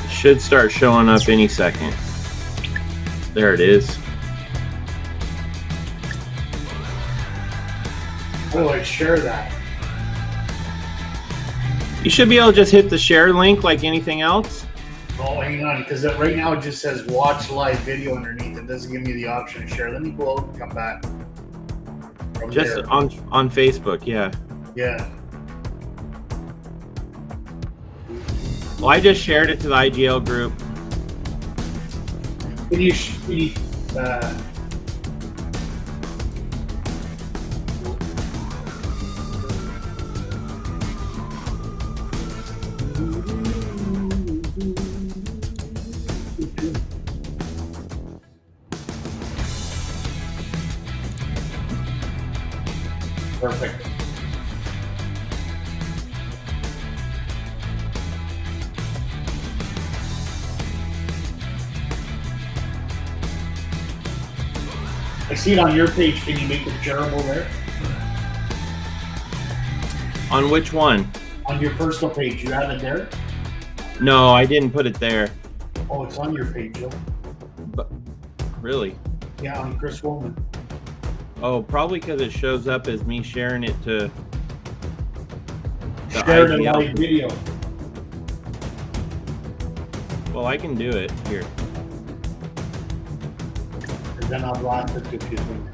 Should start showing up any second. There it is. How do I share that? You should be able to just hit the share link like anything else. Oh, hang on, because right now it just says watch live video underneath. It doesn't give me the option to share. Let me go out and come back. From Just there. on Facebook, yeah. Yeah. Well, I just shared it to the IGL group. Can you perfect. I see it on your page. Can you make it shareable there? On which one? On your personal page, you have it there? No, I didn't put it there. Oh, it's on your page, Joe. But really? Yeah, on Chris Woolman. Oh, probably because it shows up as me sharing it to the Share the IGL. live video. Well, I can do it here. And then I'll blast it if you think.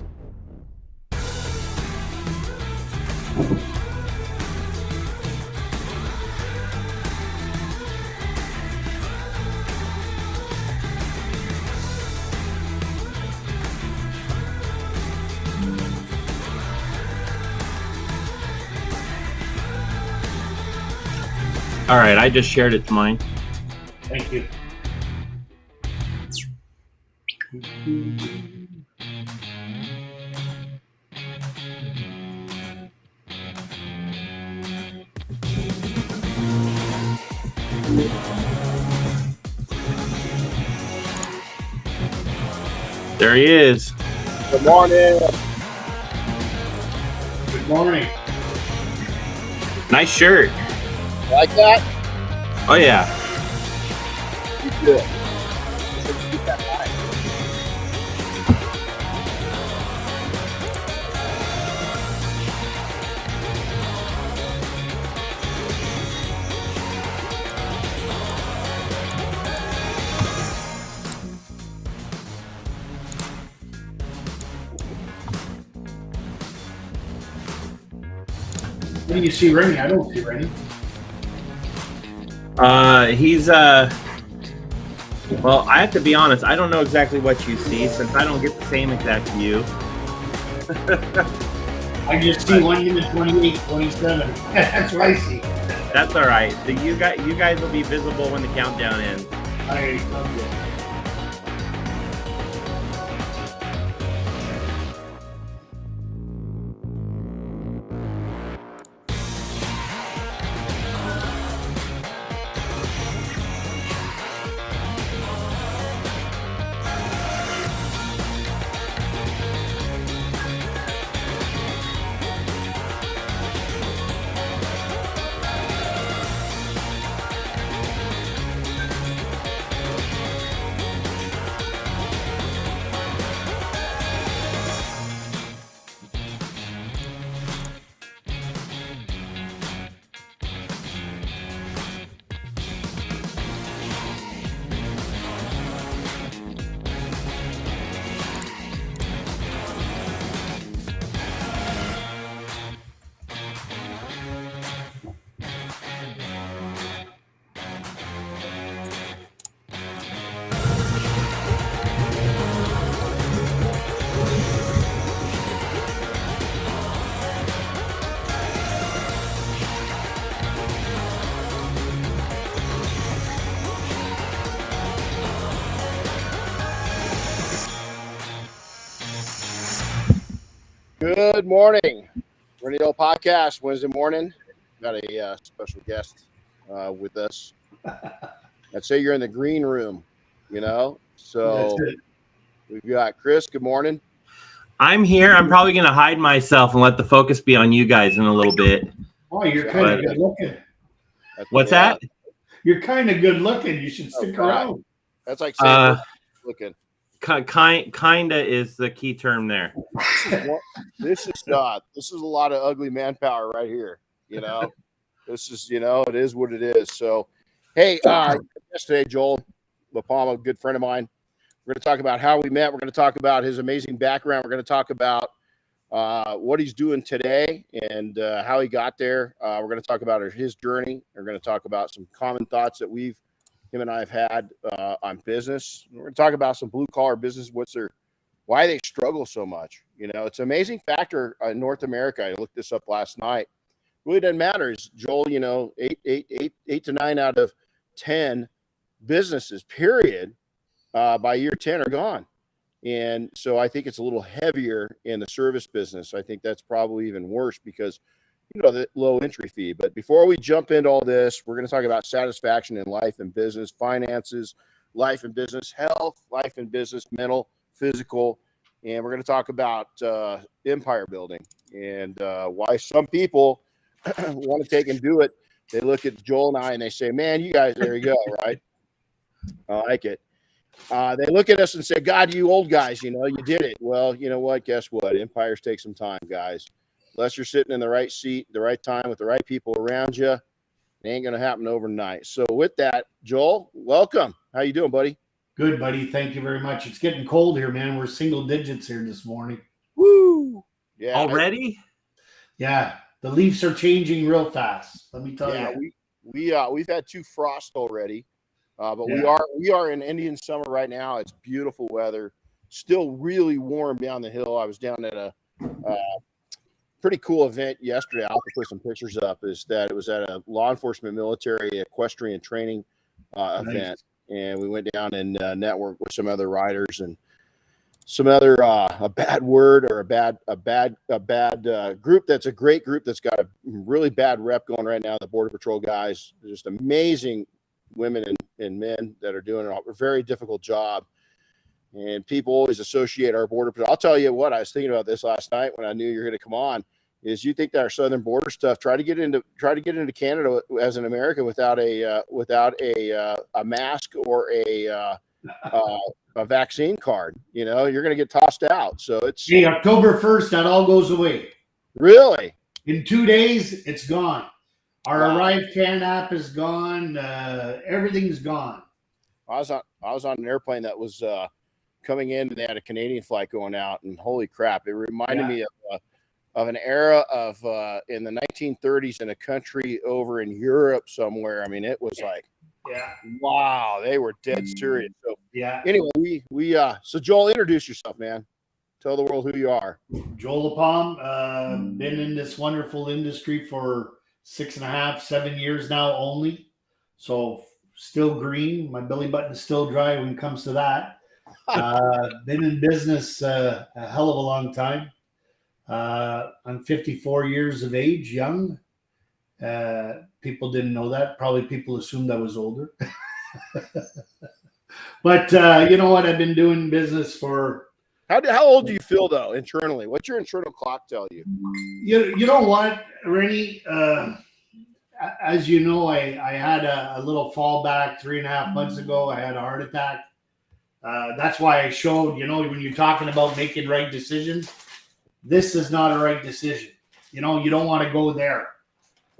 All right, I just shared it to mine. Thank you. There he is. Good morning. Good morning. Nice shirt. Like that? Oh yeah. You good. Just keep that high. When do you see Renny? I don't see Renny. He's well, I have to be honest, I don't know exactly what you see since I don't get the same exact view. I just see one unit 28, 27. That's what I see. That's all right. So you guys will be visible when the countdown ends. I love it. Good morning. Renny Doyle Podcast, Wednesday morning. Got a special guest with us. I'd say you're in the green room, you know? So That's it. we've got Chris. Good morning. I'm here. I'm probably going to hide myself and let the focus be on you guys in a little bit. Oh, you're kind of good looking. What's that? You're kind of good looking. You should stick around. That's like saying looking. Kinda is the key term there. This is a lot of ugly manpower right here. This is it is what it is. So, hey, yesterday Joel LaPalme, a good friend of mine. We're going to talk about how we met. We're going to talk about his amazing background. We're going to talk about what he's doing today and how he got there. We're going to talk about his journey. We're going to talk about some common thoughts that him and I have had on business. We're going to talk about some blue collar business. Why they struggle so much. It's an amazing factor in North America. I looked this up last night. Really doesn't matter. Is Joel, 8 to 9 out of 10 businesses, period, by year 10 are gone. And so I think it's a little heavier in the service business. I think that's probably even worse because, the low entry fee. But before we jump into all this, we're going to talk about satisfaction in life and business, finances, life and business, health, life and business, mental, physical. And we're going to talk about empire building and why some people want to take and do it. They look at Joel and I and they say, man, you guys, there you go, right? I like it. They look at us and say, God, you old guys, you did it. Well, you know what? Guess what? Empires take some time, guys. Unless you're sitting in the right seat, the right time with the right people around you, it ain't going to happen overnight. So with that, Joel, welcome. How you doing, buddy? Good, buddy. Thank you very much. It's getting cold here, man. We're single digits here this morning. Woo! Yeah. Already? Yeah. The leaves are changing real fast. Let me tell you. We've had 2 frosts already. But we are in Indian summer right now. It's beautiful weather, still really warm down the hill. I was down at a pretty cool event yesterday. I'll have to put some pictures up. It was at a law enforcement military equestrian training event, and we went down and networked with some other riders and some other a bad word or a bad group that's a great group that's got a really bad rep going right now. The Border Patrol guys, they're just amazing women and men that are doing a very difficult job. And people always associate our border. I'll tell you what, I was thinking about this last night when I knew you were going to come on, is you think that our southern border stuff, try to get into Canada as an American without a mask or a vaccine card, you're going to get tossed out. So it's October 1st, that all goes away. Really? In 2 days, it's gone. Our Arrive Can app is gone. Everything's gone. I was on an airplane that was coming in, and they had a Canadian flight going out, and holy crap, it reminded me of an era of in the 1930s in a country over in Europe somewhere. I mean, it was like, wow, they were dead serious. So anyway, so Joel, introduce yourself, man. Tell the world who you are. Joel LaPalme, been in this wonderful industry for 6.5, 7 years now only. So still green. My belly button's still dry when it comes to that. Been in business a hell of a long time. I'm 54 years of age, young. People didn't know that. Probably people assumed I was older. But you know what? I've been doing business for... How old do you feel, though, internally? What's your internal clock tell you? You know what, Renny? As you know, I had a little fallback 3.5 months ago. I had a heart attack. That's why I showed, when you're talking about making right decisions, this is not a right decision. You don't want to go there.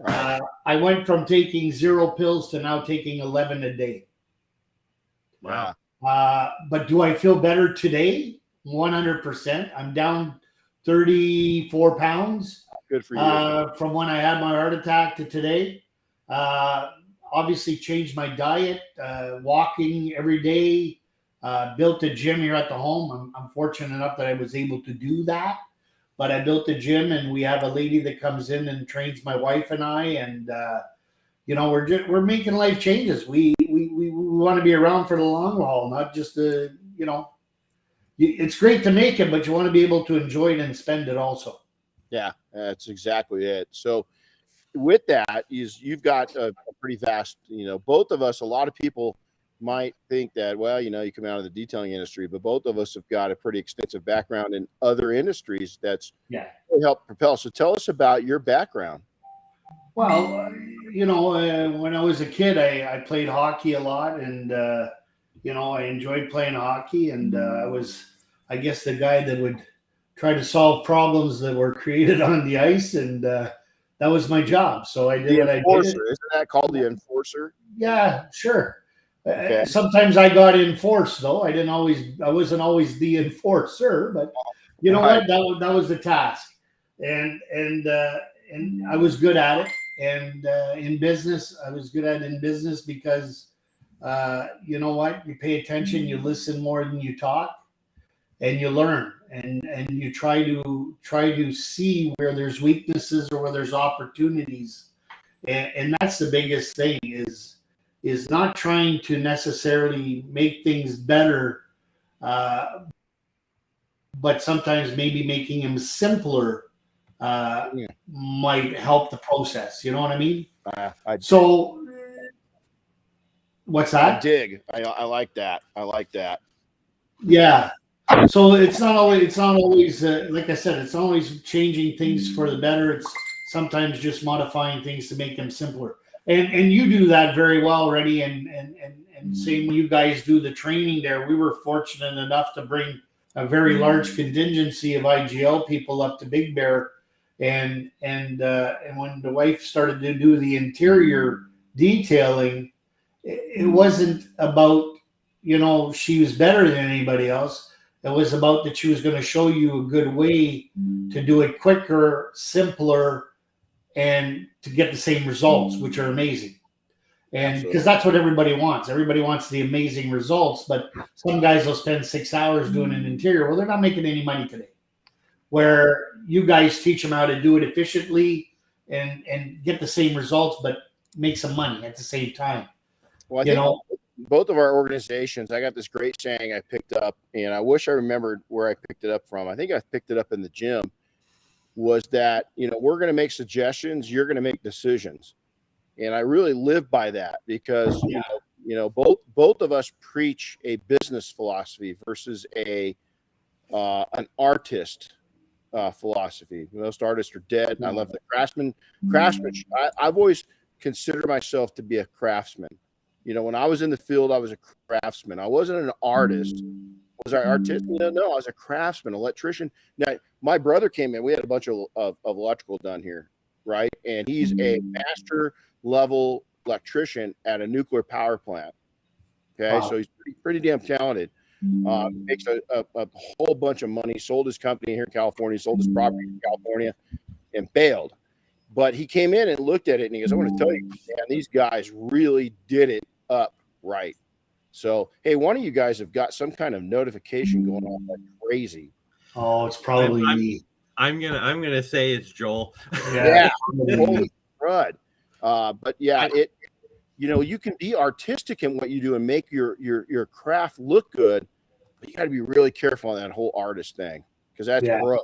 I went from taking 0 pills to now taking 11 a day. Wow. But do I feel better today? 100%. I'm down 34 pounds. Good for you. From when I had my heart attack to today. Obviously changed my diet, walking every day, built a gym here at the home. I'm fortunate enough that I was able to do that. But I built a gym, and we have a lady that comes in and trains my wife and I, and we're making life changes. We want to be around for the long haul, not just it's great to make it, but you want to be able to enjoy it and spend it also. Yeah, that's exactly it. So with that, you've got a pretty vast, both of us, a lot of people might think that, well, you come out of the detailing industry, but both of us have got a pretty extensive background in other industries that's Yeah. really helped propel. So tell us about your background. Well, when I was a kid, I played hockey a lot, and I enjoyed playing hockey, and I was, I guess, the guy that would try to solve problems that were created on the ice, and that was my job. So I did The what I enforcer, did. isn't that called the enforcer? Yeah, sure. Okay. Sometimes I got enforced, though. I wasn't always the enforcer, but you know Right. what? That was the task, and I was good at it. And in business, I was good at it in business because you know what? You pay attention, you listen more than you talk, and you learn, and you try to see where there's weaknesses or where there's opportunities, and that's the biggest thing is not trying to necessarily make things better, but sometimes maybe making them simpler Yeah. might help the process. You know what I mean? I So, what's that? dig. I like that. I like that. Yeah. So it's not always like I said, it's not always changing things for the better. It's sometimes just modifying things to make them simpler. And you do that very well, Renny. And same when you guys do the training there. We were fortunate enough to bring a very large contingency of IGL people up to Big Bear, and when the wife started to do the interior detailing, it wasn't about she was better than anybody else. It was about that she was going to show you a good way to do it quicker, simpler, and to get the same results, which are amazing. And because that's what everybody wants. Everybody wants the amazing results, but some guys will spend 6 hours doing an interior. Well, they're not making any money today. Where you guys teach them how to do it efficiently and get the same results, but make some money at the same time. Well, I think both of our organizations, I got this great saying I picked up, and I wish I remembered where I picked it up from. I think I picked it up in the gym. Was that, we're going to make suggestions, you're going to make decisions. And I really live by that because, both of us preach a business philosophy versus an artist philosophy. Most artists are dead. I love the craftsmanship. I've always considered myself to be a craftsman. When I was in the field, I was a craftsman. I wasn't an artist. Was I artistic? No, I was a craftsman, electrician. Now, my brother came in. We had a bunch of electrical done here, right? And he's a master level electrician at a nuclear power plant. Okay, Wow. so he's pretty damn talented. Makes a whole bunch of money. Sold his company here in California. Sold his property in California, and bailed. But he came in and looked at it, and he goes, "I want to tell you, man, these guys really did it up right." So, hey, one of you guys have got some kind of notification going on like crazy. Oh, it's probably me. I'm gonna say it's Joel. Yeah. Holy crud. But yeah, you can be artistic in what you do and make your craft look good, but you got to be really careful on that whole artist thing because that's rough.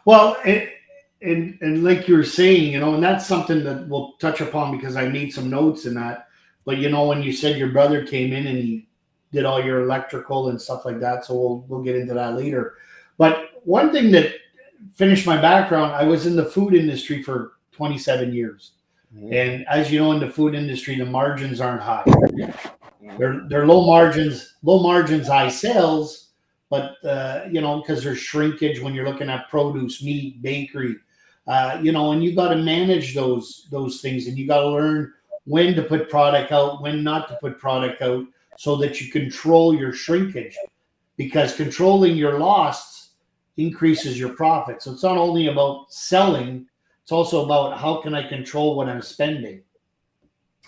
Well, and like you were saying, and that's something that we'll touch upon because I made some notes in that. But when you said your brother came in and he did all your electrical and stuff like that, so we'll get into that later. But one thing that finished my background, I was in the food industry for 27 years. Mm-hmm. And as you know, in the food industry, the margins aren't high. They're low margins, high sales, but because there's shrinkage when you're looking at produce, meat, bakery, and you got to manage those things, and you got to learn when to put product out, when not to put product out, so that you control your shrinkage, because controlling your loss increases your profit. So it's not only about selling, it's also about how can I control what I'm spending.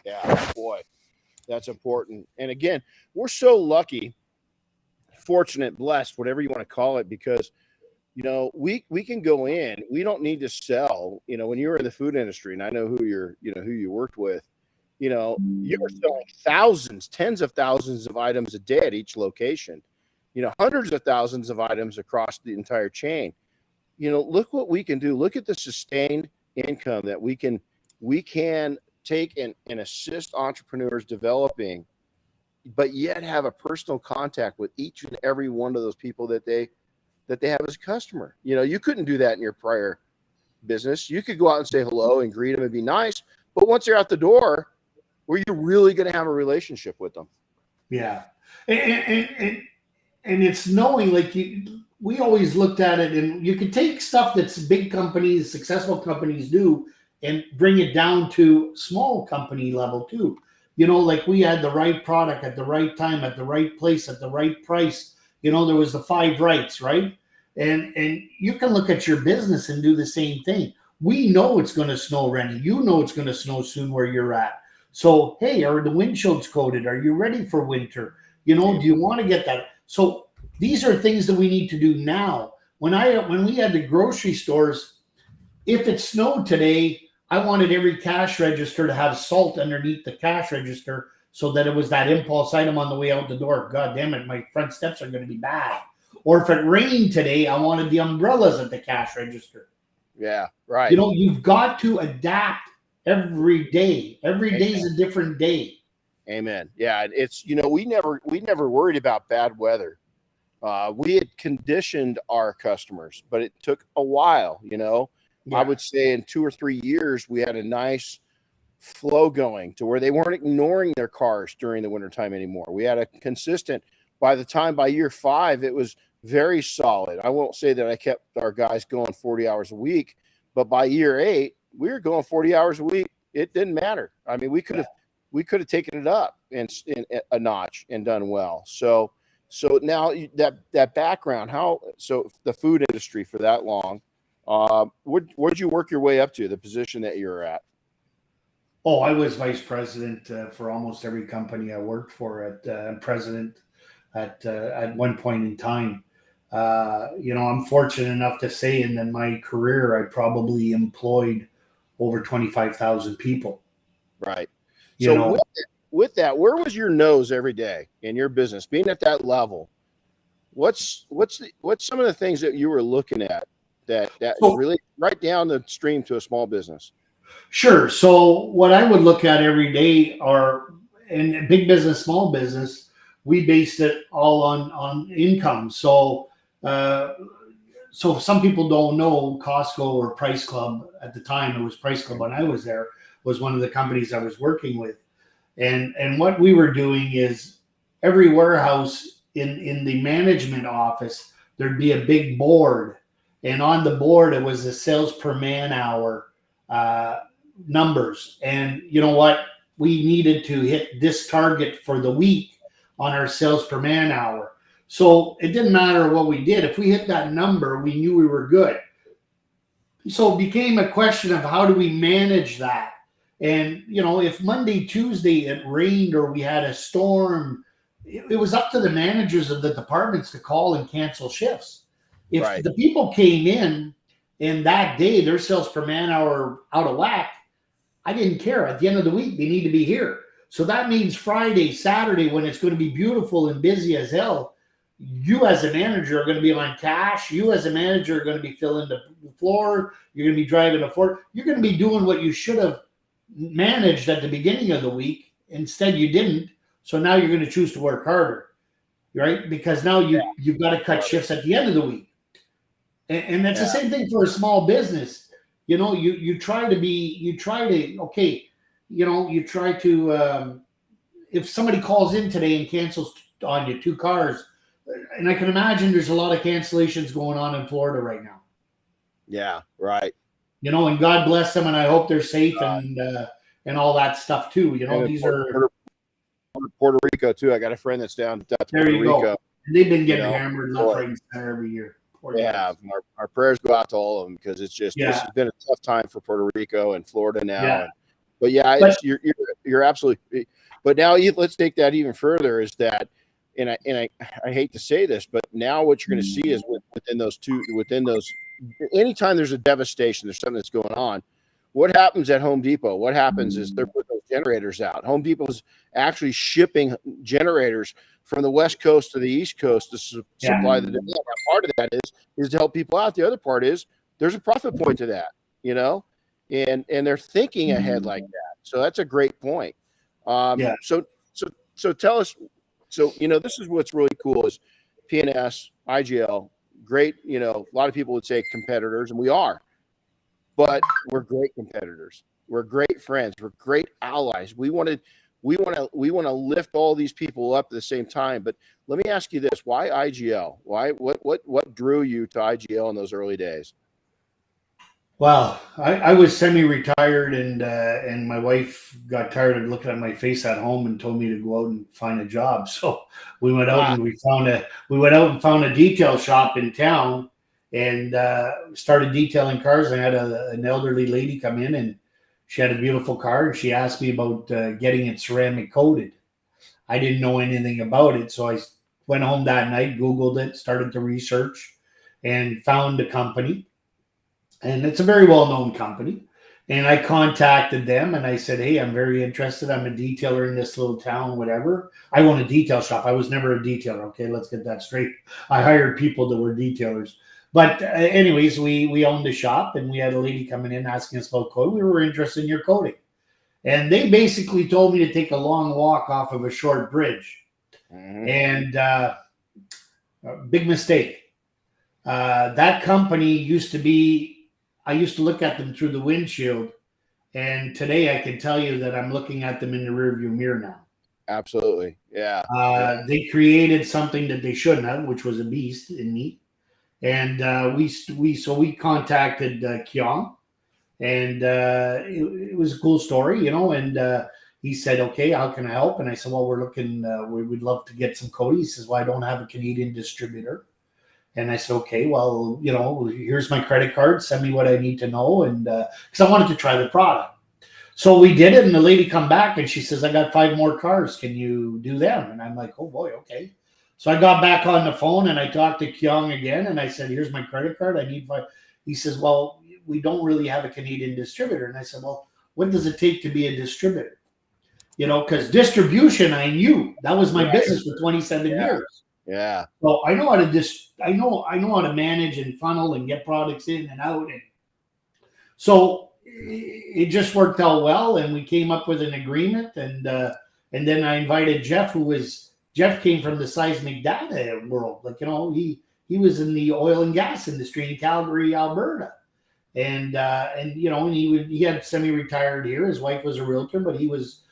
Yeah, boy, that's important. And again, we're so lucky, fortunate, blessed, whatever you want to call it, because we can go in. We don't need to sell. When you were in the food industry, and I know who you worked with, you were selling thousands, tens of thousands of items a day at each location. Hundreds of thousands of items across the entire chain. Look what we can do. Look at the sustained income that we can take and assist entrepreneurs developing but yet have a personal contact with each and every one of those people that they have as a customer. You couldn't do that in your prior business. You could go out and say hello and greet them and be nice, but once they're out the door, were you really going to have a relationship with them? Yeah. And it's knowing, we always looked at it, and you could take stuff that's big companies, successful companies do, and bring it down to small company level too. We had the right product at the right time, at the right place, at the right price. There was the 5 rights, right? And you can look at your business and do the same thing. We know it's going to snow, Renny. You know it's going to snow soon where you're at. So, hey, are the windshields coated? Are you ready for winter? Do you want to get that? So these are things that we need to do now. When we had the grocery stores, if it snowed today, I wanted every cash register to have salt underneath the cash register so that it was that impulse item on the way out the door. God damn it, my front steps are going to be bad. Or if it rained today, I wanted the umbrellas at the cash register. Yeah, right. You've got to adapt every day. Every day is a different day. Amen. Yeah, it's we never worried about bad weather. We had conditioned our customers, but it took a while. Yeah. I would say in 2 or 3 years, we had a nice flow going to where they weren't ignoring their cars during the wintertime anymore. We had a consistent, by year 5, it was very solid. I won't say that I kept our guys going 40 hours a week, but by year 8, we were going 40 hours a week. It didn't matter. I mean, we could have taken it up in a notch and done well. So now that background, the food industry for that long, where'd you work your way up to the position that you're at? Oh, I was vice president for almost every company I worked for, president at one point in time. I'm fortunate enough to say in my career, I probably employed over 25,000 people. Right. So with that, where was your nose every day in your business, being at that level? What's some of the things that you were looking at that really right down the stream to a small business? Sure. So what I would look at every day are, in big business, small business, we based it all on income. So some people don't know Costco or Price Club at the time. It was Price Club when I was there, was one of the companies I was working with. And what we were doing is every warehouse in the management office, there'd be a big board. And on the board, it was the sales per man hour numbers. And you know what? We needed to hit this target for the week on our sales per man hour. So it didn't matter what we did. If we hit that number, we knew we were good. So it became a question of how do we manage that? And, if Monday, Tuesday it rained or we had a storm, it was up to the managers of the departments to call and cancel shifts. If the people came in and that day their sales per man hour out of whack, I didn't care. At the end of the week, they need to be here. So that means Friday, Saturday, when it's going to be beautiful and busy as hell, you as a manager are going to be on cash. You as a manager are going to be filling the floor. You're going to be driving a Ford. You're going to be doing what you should have managed at the beginning of the week. Instead, you didn't. So now you're going to choose to work harder, right? Because now you've got to cut shifts at the end of the week. And that's the same thing for a small business. You try to, if somebody calls in today and cancels on you 2 cars, and I can imagine there's a lot of cancellations going on in Florida right now. Yeah, right. And God bless them, and I hope they're safe and all that stuff too. These are Puerto Rico too. I got a friend that's down to there Puerto you Rico. Go. They've been getting hammered left, right, and center every year. They have. Our prayers go out to all of them because it's just this has been a tough time for Puerto Rico and Florida now. Yeah. You're absolutely. But now let's take that even further. Is that, and I hate to say this, but now what you're going to see is within those, anytime there's a devastation, there's something that's going on. What happens at Home Depot? What happens is they're putting those generators out. Home Depot's actually shipping generators from the West Coast to the East Coast to supply the demand. Part of that is to help people out. The other part is there's a profit point to that, and they're thinking ahead like that. So that's a great point. So tell us, So, this is what's really cool is PNS, IGL, great, a lot of people would say competitors, and we are, but we're great competitors. We're great friends. We're great allies. We want to lift all these people up at the same time. But let me ask you this: why IGL? What drew you to IGL in those early days? Well, I was semi-retired, and my wife got tired of looking at my face at home and told me to go out and find a job. So we went out and we went out and found a detail shop in town, and started detailing cars. I had an elderly lady come in, and she had a beautiful car, and she asked me about getting it ceramic coated. I didn't know anything about it, so I went home that night, Googled it, started to research, and found a company. And it's a very well-known company. And I contacted them and I said, hey, I'm very interested. I'm a detailer in this little town, whatever. I own a detail shop. I was never a detailer. Okay, let's get that straight. I hired people that were detailers. But anyways, we owned the shop, and we had a lady coming in asking us about coding. We were interested in your coding. And they basically told me to take a long walk off of a short bridge. Mm-hmm. And big mistake. That company used to be, I used to look at them through the windshield, and today I can tell you that I'm looking at them in the rearview mirror now. Absolutely, yeah. They created something that they shouldn't have, which was a beast in me, and we contacted Kyong, and it was a cool story, and he said, "Okay, how can I help?" And I said, "Well, we're looking, we'd love to get some code." He says, "Well, I don't have a Canadian distributor." And I said, okay, well, here's my credit card. Send me what I need to know. And because I wanted to try the product. So we did it. And the lady come back and she says, I got 5 more cars. Can you do them? And I'm like, oh, boy, okay. So I got back on the phone and I talked to Kyung again. And I said, here's my credit card. I need 5. He says, well, we don't really have a Canadian distributor. And I said, well, what does it take to be a distributor? Because distribution, I knew. That was my business for 27 years. Yeah. So I know how to I know how to manage and funnel and get products in and out. And so it just worked out well, and we came up with an agreement. And then I invited Jeff, Jeff came from the seismic data world. Like, he was in the oil and gas industry in Calgary, Alberta. And he had semi-retired here. His wife was a realtor, but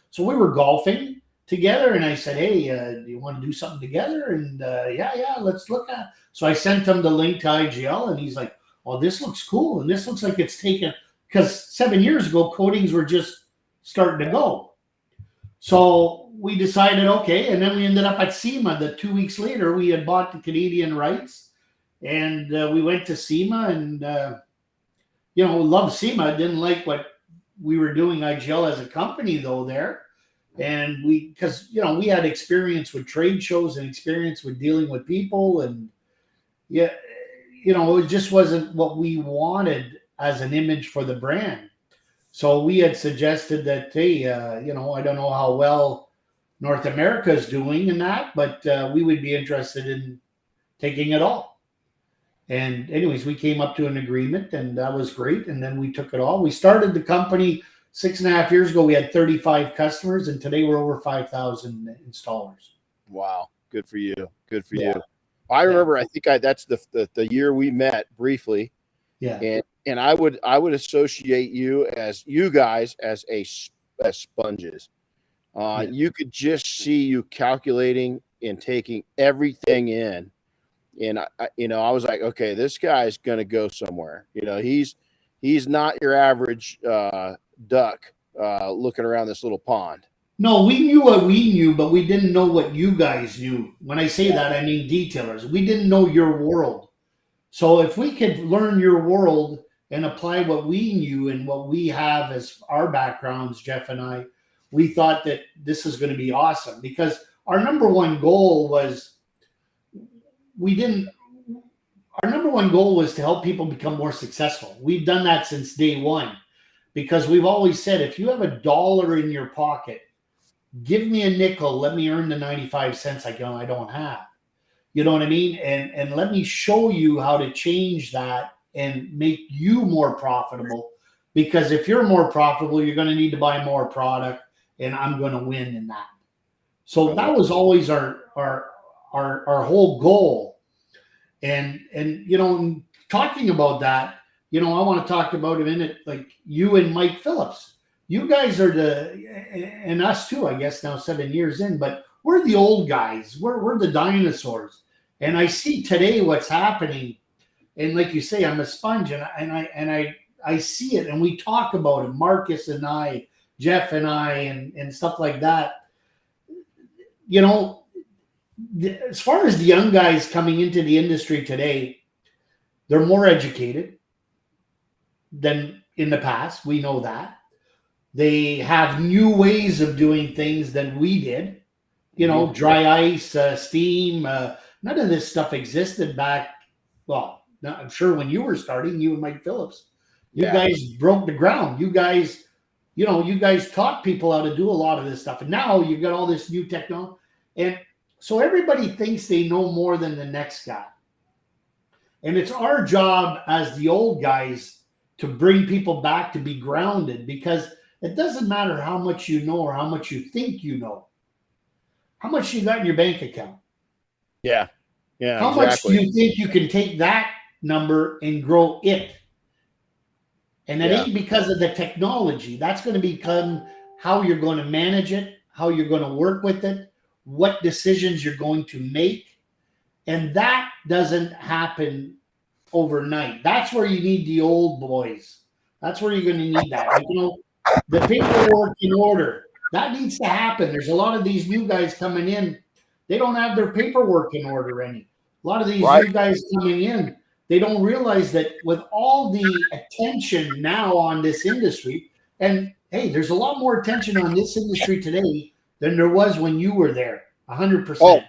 so we were golfing together, and I said, hey, do you want to do something together? And yeah, let's look at it. So I sent him the link to IGL, and he's like, oh, this looks cool, and this looks like it's taken, because 7 years ago coatings were just starting to go. So we decided, okay, and then we ended up at SEMA. The 2 weeks later, we had bought the Canadian rights, and we went to SEMA, and loved SEMA. Didn't like what we were doing IGL as a company though there. And because we had experience with trade shows and experience with dealing with people, and it just wasn't what we wanted as an image for the brand. So we had suggested that, hey, I don't know how well North America is doing in that, but we would be interested in taking it all. And anyways, we came up to an agreement, and that was great. And then we took it all. We started the company 6.5 years ago. We had 35 customers, and today we're over 5,000 installers. Wow. Good for you. Good for you. I remember, I think that's the year we met briefly. Yeah. And I would associate you guys as sponges. You could just see you calculating and taking everything in. And I was like, okay, this guy's going to go somewhere. He's not your average duck looking around this little pond. No, we knew what we knew, but we didn't know what you guys knew. When I say that, I mean detailers. We didn't know your world. So if we could learn your world and apply what we knew and what we have as our backgrounds, Jeff and I, we thought that this is going to be awesome, because our number one goal was to help people become more successful. We've done that since day one, because we've always said, if you have $1 in your pocket, give me a nickel, let me earn the 95 cents I don't have. You know what I mean? And let me show you how to change that and make you more profitable. Because if you're more profitable, you're going to need to buy more product, and I'm going to win in that. So that was always our our whole goal. And talking about that, I want to talk about a minute, like you and Mike Phillips. You guys are and us too, I guess now 7 years in, but we're the old guys. We're the dinosaurs. And I see today what's happening. And like you say, I'm a sponge, and I see it, and we talk about it. Marcus and I, Jeff and I, and stuff like that. As far as the young guys coming into the industry today, they're more educated than in the past. We know that. They have new ways of doing things than we did. Dry ice, steam. None of this stuff existed back. Well, I'm sure when you were starting, you and Mike Phillips, you guys broke the ground. You guys taught people how to do a lot of this stuff. And now you've got all this new technology. And so everybody thinks they know more than the next guy. And it's our job as the old guys to bring people back to be grounded, because it doesn't matter how much you know or how much you think you know. How much you got in your bank account? Yeah. Yeah. How much do you think you can take that number and grow it? And it ain't because of the technology. That's going to become how you're going to manage it, how you're going to work with it, what decisions you're going to make. And that doesn't happen overnight. That's where you need the old boys. That's where you're going to need that. The paperwork in order. That needs to happen. There's a lot of these new guys coming in. They don't have their paperwork in order any. A lot of these new guys coming in, they don't realize that with all the attention now on this industry, and hey, there's a lot more attention on this industry today than there was when you were there, 100%.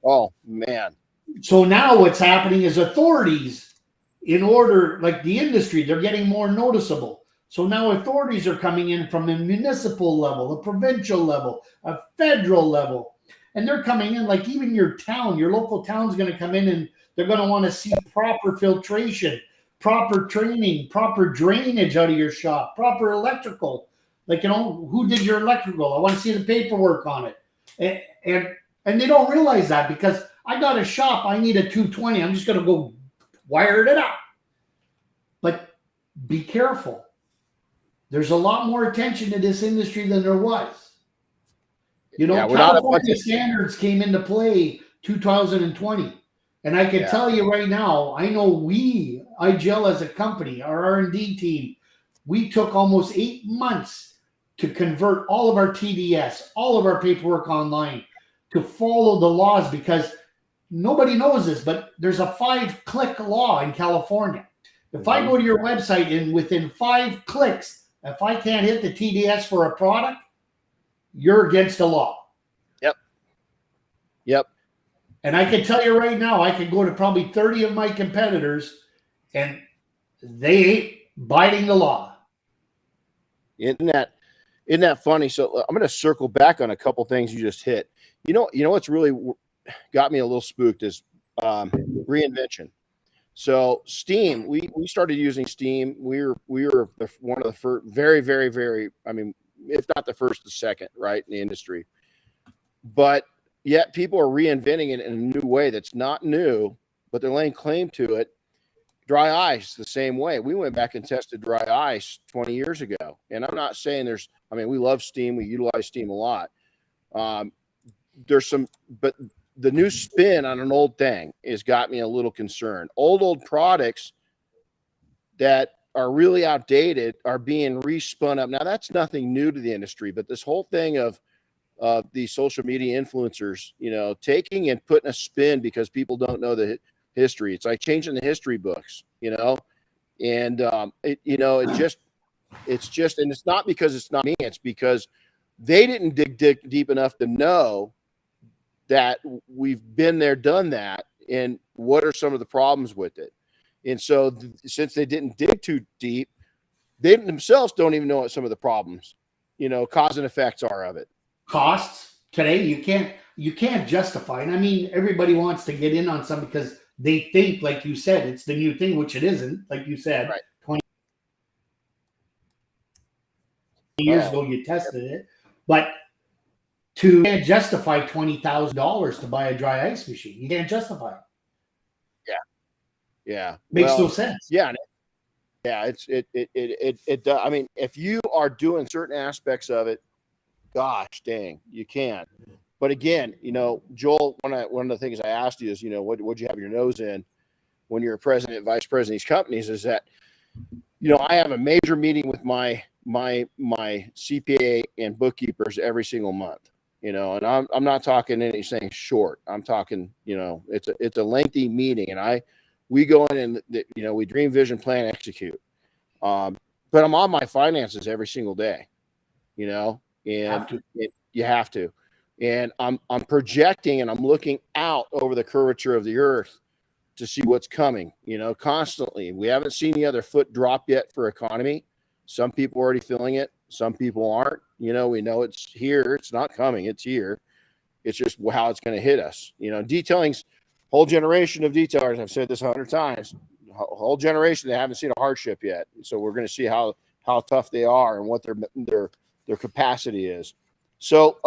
Oh man. So now what's happening is authorities, in order, like the industry, they're getting more noticeable. So now authorities are coming in from a municipal level, a provincial level, a federal level. And they're coming in, like even your town, your local town's going to come in and they're going to want to see proper filtration, proper training, proper drainage out of your shop, proper electrical. Like, who did your electrical? I want to see the paperwork on it. And they don't realize that, because I got a shop, I need a 220. I'm just going to go wire it up. But be careful. There's a lot more attention to this industry than there was. California standards came into play 2020. And I can tell you right now, I know we, IGL as a company, our R&D team, we took almost 8 months to convert all of our TDS, all of our paperwork online, to follow the laws, because nobody knows this, but there's a 5-click law in California. If I go to your website and within 5 clicks, if I can't hit the TDS for a product, you're against the law. Yep. And I can tell you right now, I can go to probably 30 of my competitors and they ain't biting the law. Isn't that funny? So I'm going to circle back on a couple things you just hit. You know what's really got me a little spooked is reinvention. So Steam, we started using Steam. We were one of the first, very, very, very, I mean, if not the first, the second, right, in the industry. But yet people are reinventing it in a new way that's not new, but they're laying claim to it. Dry ice the same way. We went back and tested dry ice 20 years ago. And I'm not saying we love Steam. We utilize Steam a lot. But the new spin on an old thing has got me a little concerned. Old products that are really outdated are being respun up. Now, that's nothing new to the industry, but this whole thing of the social media influencers, taking and putting a spin because people don't know the history. It's like changing the history books, and it's just, and it's not because it's not me, it's because they didn't dig deep enough to know that we've been there, done that, and what are some of the problems with it. And so since they didn't dig too deep, they themselves don't even know what some of the problems, cause and effects are of it. Costs today, you can't justify it. I mean, everybody wants to get in on something because they think, like you said, it's the new thing, which it isn't. Like you said, right. 20 years ago you tested it, but you can't justify $20,000 to buy a dry ice machine. You can't justify it. Yeah. Makes no sense. Yeah. Yeah. I mean, if you are doing certain aspects of it, gosh dang, you can. But again, Joel, one of the things I asked you is, what'd you have your nose in when you're president, vice president of these companies, is that, I have a major meeting with my CPA and bookkeepers every single month, and I'm not talking anything short. I'm talking, it's a lengthy meeting, and we go in and, we dream, vision, plan, execute. But I'm on my finances every single day, and you have to. And I'm projecting and I'm looking out over the curvature of the earth to see what's coming, constantly. We haven't seen the other foot drop yet for economy. Some people are already feeling it. Some people aren't. We know it's here. It's not coming. It's here. It's just how it's going to hit us. Detailing's whole generation of detailers. I've said this 100 times. Whole generation, they haven't seen a hardship yet. So we're going to see how tough they are and what their capacity is. So,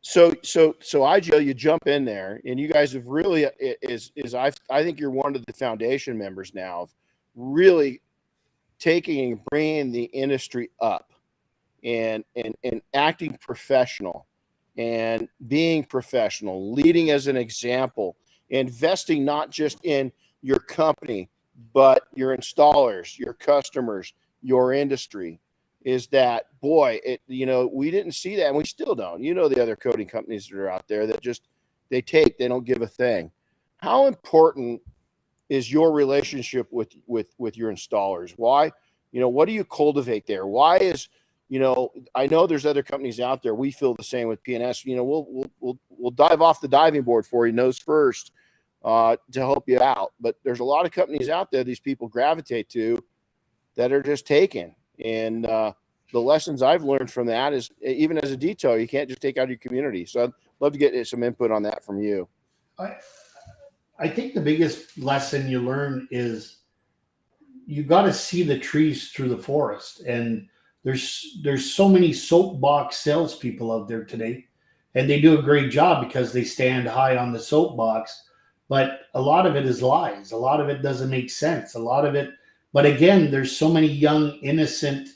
So IGL, you jump in there, and you guys have really I think you're one of the foundation members now of really taking and bringing the industry up, and acting professional, and being professional, leading as an example, investing not just in your company, but your installers, your customers, your industry. Is that, boy, we didn't see that, and we still don't. The other coating companies that are out there that just they don't give a thing. How important is your relationship with your installers? Why, what do you cultivate there? Why is, I know there's other companies out there. We feel the same with PNS. We'll dive off the diving board for you nose first to help you out. But there's a lot of companies out there these people gravitate to that are just taken. And the lessons I've learned from that is, even as a detailer, you can't just take out your community. So I'd love to get some input on that from you. I think the biggest lesson you learn is you got to see the trees through the forest. And there's so many soapbox salespeople out there today, and they do a great job because they stand high on the soapbox. But a lot of it is lies. A lot of it doesn't make sense. A lot of it. But again, there's so many young, innocent,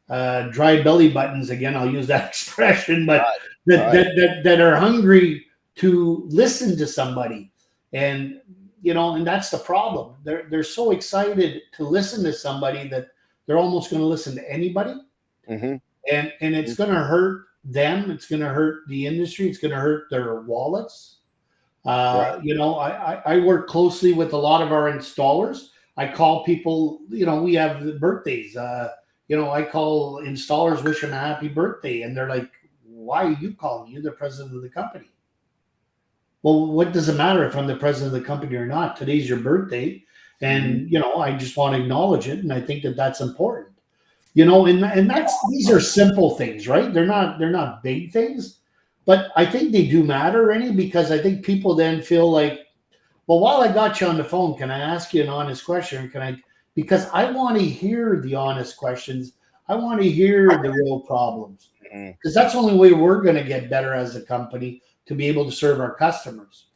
dry belly buttons. Again, I'll use that expression, but that are hungry to listen to somebody, and and that's the problem. They're so excited to listen to somebody that they're almost going to listen to anybody, and it's going to hurt them. It's going to hurt the industry. It's going to hurt their wallets. I work closely with a lot of our installers. I call people, we have birthdays. I call installers, wish them a happy birthday. And they're like, why are you calling? You're the president of the company. Well, what does it matter if I'm the president of the company or not? Today's your birthday. And, I just want to acknowledge it. And I think that that's important, and these are simple things, right? They're not big things, but I think they do matter, Renny, because I think people then feel like, well, while I got you on the phone, can I ask you an honest question? Because I want to hear the honest questions. I want to hear the real problems, because that's the only way we're going to get better as a company, to be able to serve our customers.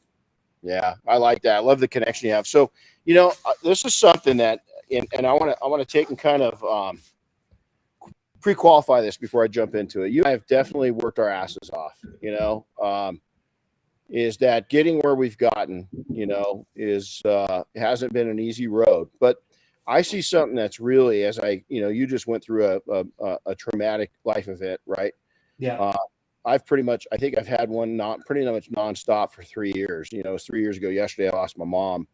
Yeah, I like that. I love the connection you have. So, this is something that, and I want to take and kind of pre-qualify this before I jump into it. You and I have definitely worked our asses off, is that getting where we've gotten, hasn't been an easy road. But I see something that's really, as you just went through a traumatic life event, right? Yeah. I think I've had one pretty much nonstop for 3 years. It was 3 years ago yesterday, I lost my mom.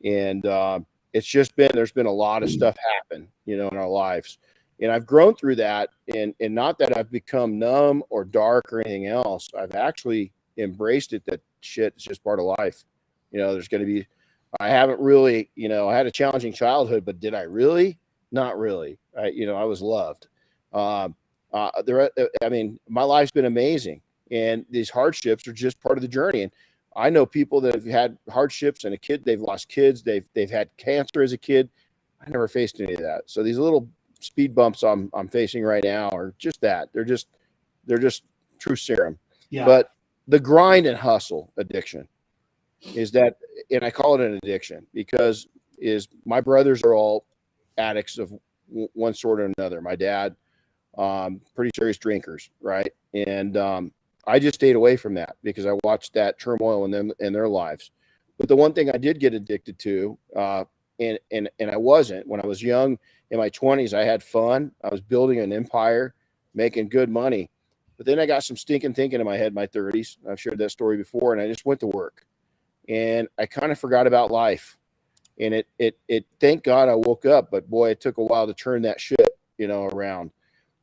And there's been a lot of stuff happen, in our lives. And I've grown through that, and not that I've become numb or dark or anything else. I've actually embraced it, that shit is just part of life. There's going to be, I haven't really, I had a challenging childhood, but did I really? Not really. I was loved. My life's been amazing, and these hardships are just part of the journey. And I know people that have had hardships, and they've lost kids. They've had cancer as a kid. I never faced any of that. So these little speed bumps I'm facing right now are just that. They're just They're just true serum. Yeah. But the grind and hustle addiction is that, and I call it an addiction because my brothers are all addicts of one sort or another. My dad, pretty serious drinkers, right? And I just stayed away from that because I watched that turmoil in their lives. But the one thing I did get addicted to, and I wasn't when I was young in my 20s, I had fun. I was building an empire, making good money. But then I got some stinking thinking in my head in my 30s. I've shared that story before, and I just went to work, and I kind of forgot about life. And it thank God I woke up, but boy, it took a while to turn that shit, around.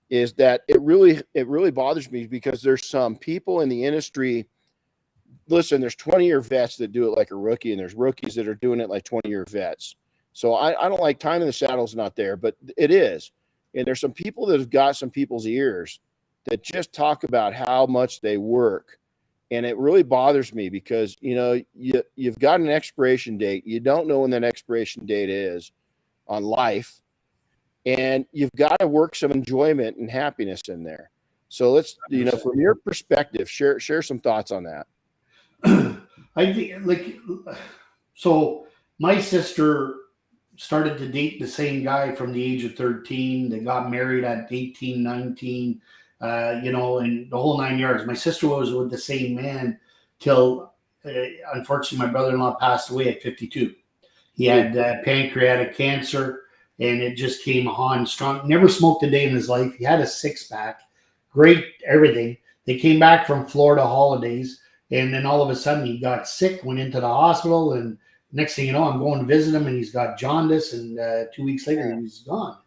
Is that it really bothers me because there's some people in the industry. Listen, there's 20-year vets that do it like a rookie, and there's rookies that are doing it like 20-year vets. So I don't like time in the saddle's not there, but it is. And there's some people that have got some people's ears that just talk about how much they work. And it really bothers me because, you've got an expiration date. You don't know when that expiration date is on life. And you've got to work some enjoyment and happiness in there. So let's, from your perspective, share some thoughts on that. I think so my sister started to date the same guy from the age of 13. They got married at 18, 19, and the whole 9 yards. My sister was with the same man till, unfortunately, my brother-in-law passed away at 52. He had pancreatic cancer, and it just came on strong. Never smoked a day in his life. He had a six-pack, great everything. They came back from Florida holidays, and then all of a sudden he got sick, went into the hospital, and next thing you know, I'm going to visit him, and he's got jaundice, and 2 weeks later he's gone,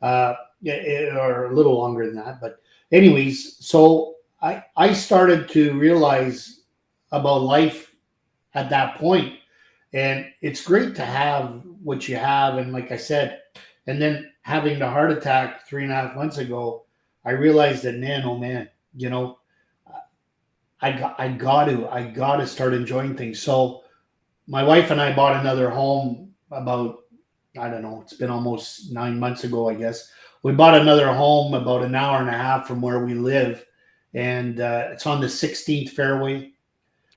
or a little longer than that. But anyways, so I started to realize about life at that point, and it's great to have what you have. And like I said, and then having the heart attack 3.5 months ago, I realized that, man, oh man, I got to start enjoying things. So my wife and I bought another home about, I don't know, it's been almost 9 months ago, I guess. We bought another home about an hour and a half from where we live, and it's on the 16th fairway.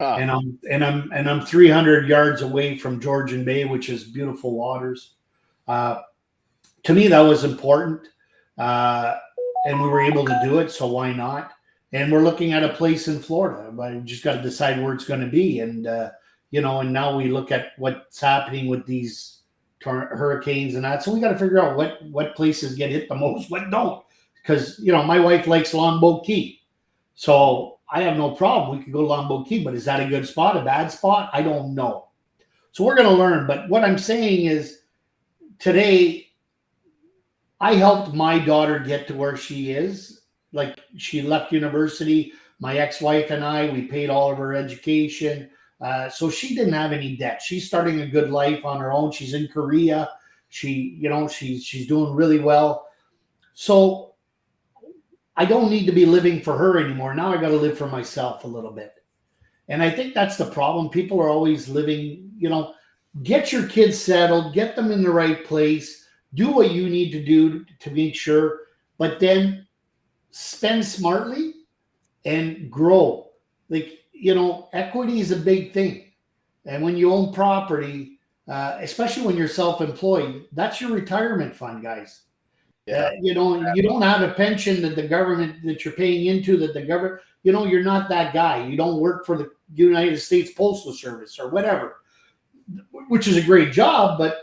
And I'm 300 yards away from Georgian Bay, which is beautiful waters. To me, that was important, and we were able to do it. So why not? And we're looking at a place in Florida, but we just got to decide where it's going to be. And and now we look at what's happening with these hurricanes and that. So we got to figure out what places get hit the most, what don't. Because my wife likes Longboat Key, so I have no problem. We could go to Longboat Key, but is that a good spot, a bad spot? I don't know. So we're going to learn. But what I'm saying is, today, I helped my daughter get to where she is. Like, she left university. My ex-wife and I, we paid all of her education. So she didn't have any debt. She's starting a good life on her own. She's in Korea. She's doing really well. So I don't need to be living for her anymore. Now I got to live for myself a little bit. And I think that's the problem. People are always living, get your kids settled, get them in the right place, do what you need to do to make sure, but then spend smartly and grow. Like, equity is a big thing. And when you own property, especially when you're self-employed, that's your retirement fund, guys. Yeah. You don't have a pension that the government, that you're paying into, that the government, you're not that guy. You don't work for the United States Postal Service or whatever, which is a great job, but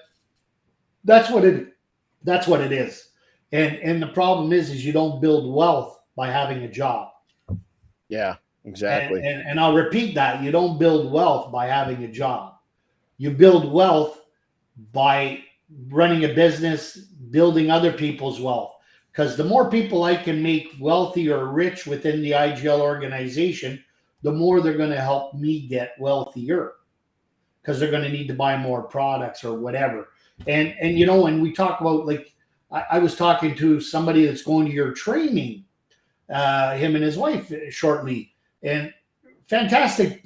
that's what it is. And the problem is you don't build wealth by having a job. Yeah, exactly. And I'll repeat that. You don't build wealth by having a job. You build wealth by running a business, building other people's wealth. Because the more people I can make wealthy or rich within the IGL organization, the more they're going to help me get wealthier. Because they're going to need to buy more products or whatever. And when we talk about, like, I was talking to somebody that's going to your training, him and his wife shortly, and fantastic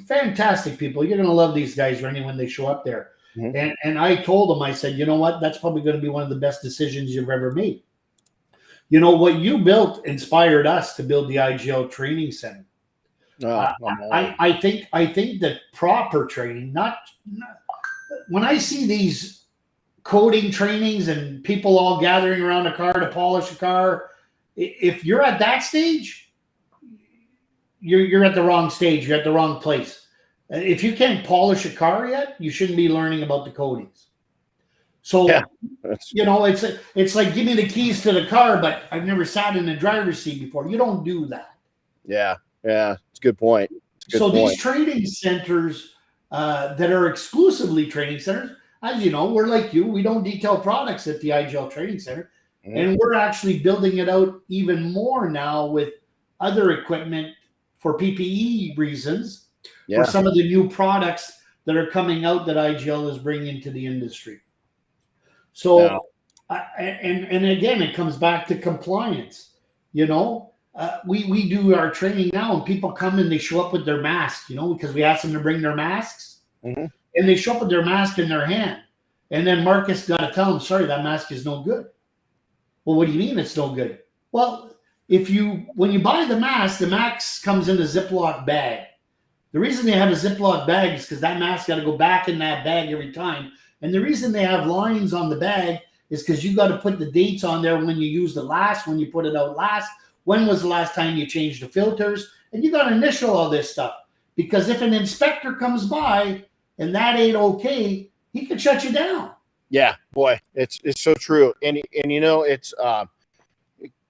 people. You're going to love these guys, Renny, when they show up there. And I told them, I said, you know what? That's probably going to be one of the best decisions you've ever made. You know, what you built inspired us to build the IGL training center. I think that proper training, not when I see these coding trainings and people all gathering around a car to polish a car, if you're at that stage, you're at the wrong stage. You're at the wrong place. If you can't polish a car yet, you shouldn't be learning about the coatings. So, you know, it's like, give me the keys to the car, but I've never sat in the driver's seat before. You don't do that. Yeah. It's a good point. These training centers that are exclusively training centers, as you know, we're like you. We don't detail products at the IGL Training Center. Mm-hmm. And we're actually building it out even more now with other equipment for PPE reasons for some of the new products that are coming out that IGL is bringing into the industry. So, and again, it comes back to compliance. You know, we do our training now, and people come and they show up with their mask, you know, because we ask them to bring their masks, and they show up with their mask in their hand. And then Marcus got to tell them, sorry, that mask is no good. Well, what do you mean it's no good? Well, when you buy the mask comes in a Ziploc bag. The reason they have a Ziploc bag is because that mask got to go back in that bag every time. And the reason they have lines on the bag is because you got to put the dates on there when you use the last, when you put it out last, when was the last time you changed the filters, and you got to initial all this stuff. Because if an inspector comes by and that ain't okay, he could shut you down. Yeah, boy, it's so true. And you know, it's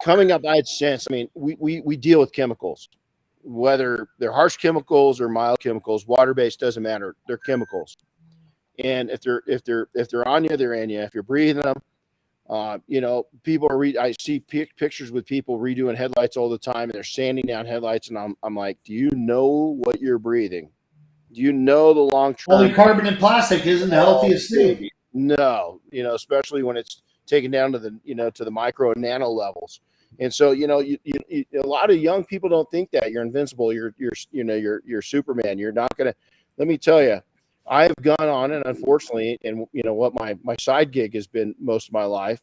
coming up. I had sense. I mean, we deal with chemicals, whether they're harsh chemicals or mild chemicals, water-based, doesn't matter. They're chemicals. And if they're on you, they're in you. If you're breathing them, you know, people are. I see pictures with people redoing headlights all the time, and they're sanding down headlights, and I'm like, do you know what you're breathing? Do you know the long-term? Polycarbonate plastic isn't the healthiest thing. No, you know, especially when it's taken down to the micro and nano levels. And so, you know, you a lot of young people don't think that you're invincible. You're Superman. You're not gonna. Let me tell you. I've gone on, and unfortunately, and you know what my side gig has been most of my life,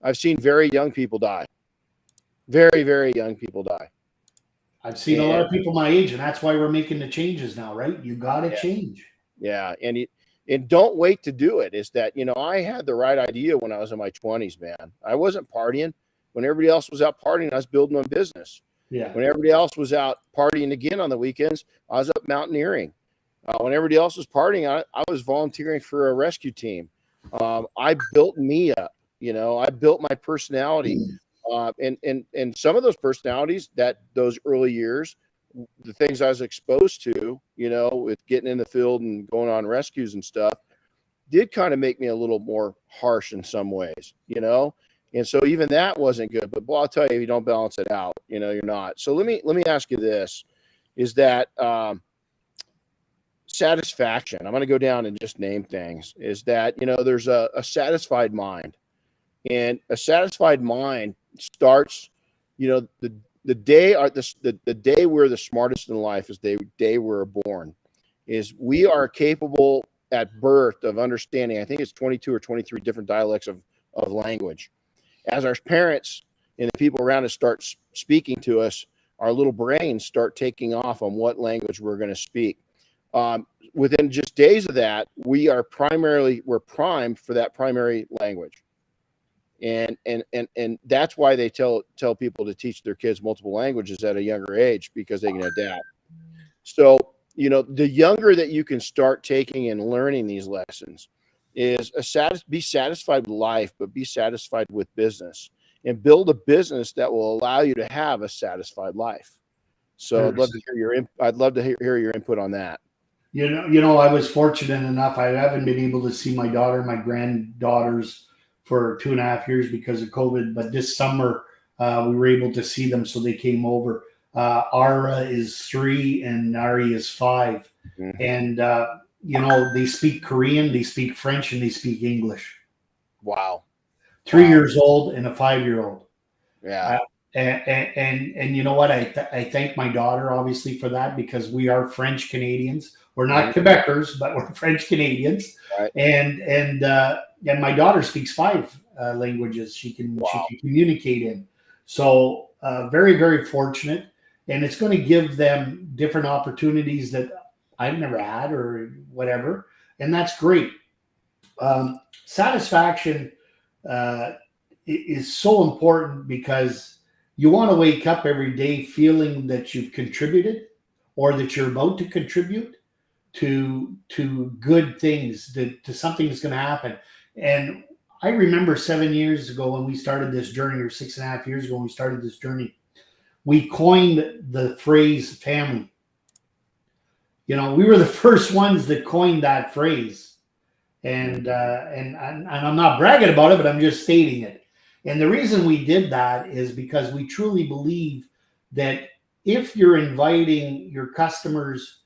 I've seen very young people die. Very, very young people die. I've seen a lot of people my age, and that's why we're making the changes now, right? You got to change. Yeah, and don't wait to do it. Is that, you know, I had the right idea when I was in my 20s, man. I wasn't partying. When everybody else was out partying, I was building my business. Yeah. When everybody else was out partying again on the weekends, I was up mountaineering. When everybody else was partying, I was volunteering for a rescue team. I built me up, you know, I built my personality. And some of those personalities those early years, the things I was exposed to, you know, with getting in the field and going on rescues and stuff, did kind of make me a little more harsh in some ways, you know? And so even that wasn't good, but I'll tell you, if you don't balance it out, you know, you're not. So let me ask you this, is that, satisfaction. I'm going to go down and just name things. Is that, you know, there's a satisfied mind, and a satisfied mind starts, you know, the day the day we're the smartest in life is the day we're born. Is we are capable at birth of understanding. I think it's 22 or 23 different dialects of language. As our parents and the people around us start speaking to us, our little brains start taking off on what language we're going to speak. Within just days of that, we're primed for that primary language. And that's why they tell people to teach their kids multiple languages at a younger age, because they can adapt. So, you know, the younger that you can start taking and learning these lessons is be satisfied with life, but be satisfied with business, and build a business that will allow you to have a satisfied life. So I'd love to hear your input on that. You know, I was fortunate enough. I haven't been able to see my daughter and my granddaughters for 2.5 years because of COVID. But this summer, we were able to see them, so they came over. Ara is 3 and Nari is 5. Mm-hmm. And, you know, they speak Korean, they speak French, and they speak English. Wow. 3 years old and a 5-year-old. Yeah. And you know what? I thank my daughter, obviously, for that, because we are French Canadians. We're not Quebecers, but we're French Canadians. Right. And my daughter speaks 5 languages she can communicate in. So very, very fortunate. And it's going to give them different opportunities that I've never had or whatever. And that's great. Satisfaction is so important because you want to wake up every day feeling that you've contributed or that you're about to contribute to good things, to something that's going to happen. And I remember 7 years ago when we started this journey, or 6.5 years ago when we started this journey, we coined the phrase family. We were the first ones that coined that phrase. And I'm not bragging about it, but I'm just stating it. And the reason we did that is because we truly believe that if you're inviting your customers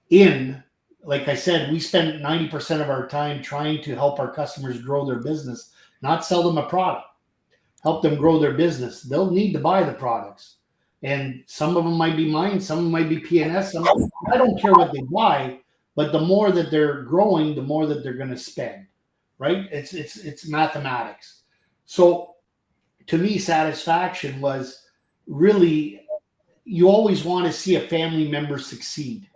in, like I said, we spend 90% of our time trying to help our customers grow their business, not sell them a product, help them grow their business. They'll need to buy the products. And some of them might be mine, some of them might be P&S. I don't care what they buy, but the more that they're growing, the more that they're going to spend, right? It's mathematics. So to me, satisfaction was really, you always want to see a family member succeed.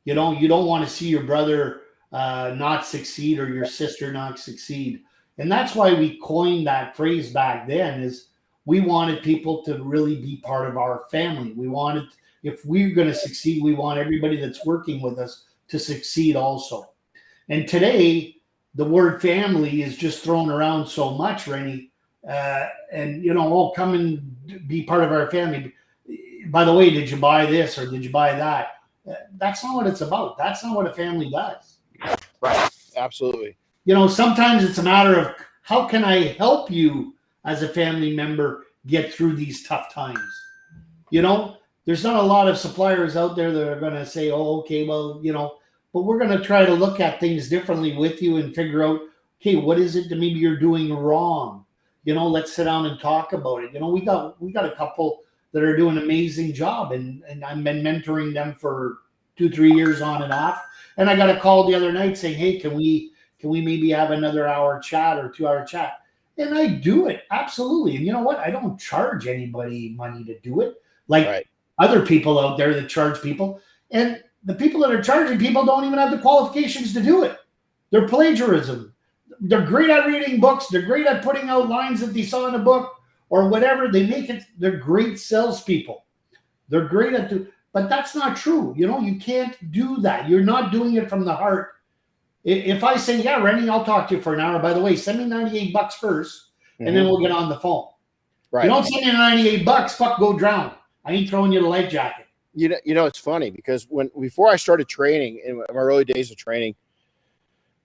You don't want to see your brother not succeed or your sister not succeed. And that's why we coined that phrase back then, is we wanted people to really be part of our family. We wanted, if we're going to succeed, we want everybody that's working with us to succeed also. And today, the word family is just thrown around so much, Renny. Come and be part of our family. By the way, did you buy this or did you buy that? That's not what it's about. That's not what a family does. Right. Absolutely. Sometimes it's a matter of how can I help you as a family member get through these tough times? There's not a lot of suppliers out there that are going to say, oh, okay, well, but we're going to try to look at things differently with you and figure out, okay, what is it that maybe you're doing wrong? Let's sit down and talk about it. We got a couple that are doing an amazing job, and I've been mentoring them for 2-3 years on and off. And I got a call the other night saying, hey, can we maybe have another hour chat or 2-hour chat? And I do it. Absolutely. And you know what? I don't charge anybody money to do it. Like other people out there that charge people. And the people that are charging people don't even have the qualifications to do it. They're plagiarism. They're great at reading books. They're great at putting out lines that they saw in a book or whatever. They make it. They're great salespeople. They're great at but that's not true. You can't do that. You're not doing it from the heart. If I say, yeah, Renny, I'll talk to you for an hour. By the way, send me $98 first, and then we'll get on the phone. Right. You don't send me $98, fuck, go drown. I ain't throwing you the life jacket. It's funny because before I started training, in my early days of training,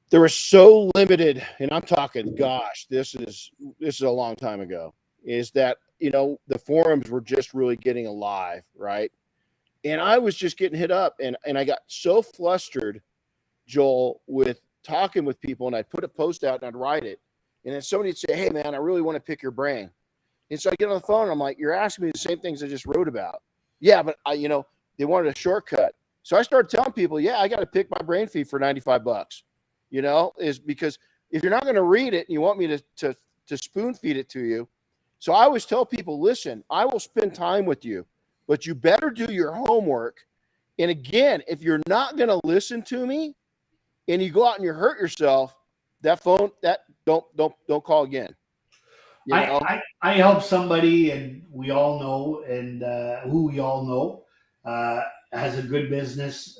there was so limited, and I'm talking, gosh, this is a long time ago, is that, the forums were just really getting alive, right? And I was just getting hit up, and I got so flustered, Joel, with talking with people, and I'd put a post out and I'd write it. And then somebody would say, hey, man, I really want to pick your brain. And so I get on the phone and I'm like, you're asking me the same things I just wrote about. Yeah, but they wanted a shortcut. So I started telling people, yeah, I got to pick my brain feed for $95, is because if you're not going to read it and you want me to spoon feed it to you. So I always tell people, listen, I will spend time with you, but you better do your homework. And again, if you're not going to listen to me and you go out and you hurt yourself, don't call again. I help somebody, and we all know, and who we all know has a good business,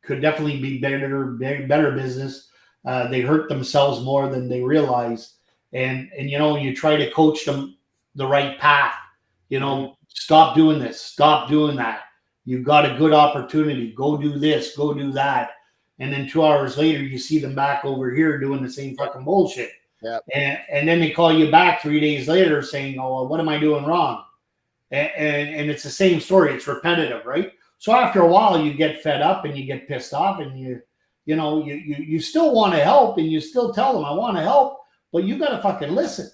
could definitely be better business. They hurt themselves more than they realize. And you try to coach them the right path, stop doing this, stop doing that. You've got a good opportunity. Go do this, go do that. And then 2 hours later, you see them back over here doing the same fucking bullshit. Yep. And then they call you back 3 days later saying, oh, well, what am I doing wrong? And it's the same story. It's repetitive, right? So after a while, you get fed up and you get pissed off, and you still want to help, and you still tell them, I want to help, but you got to fucking listen.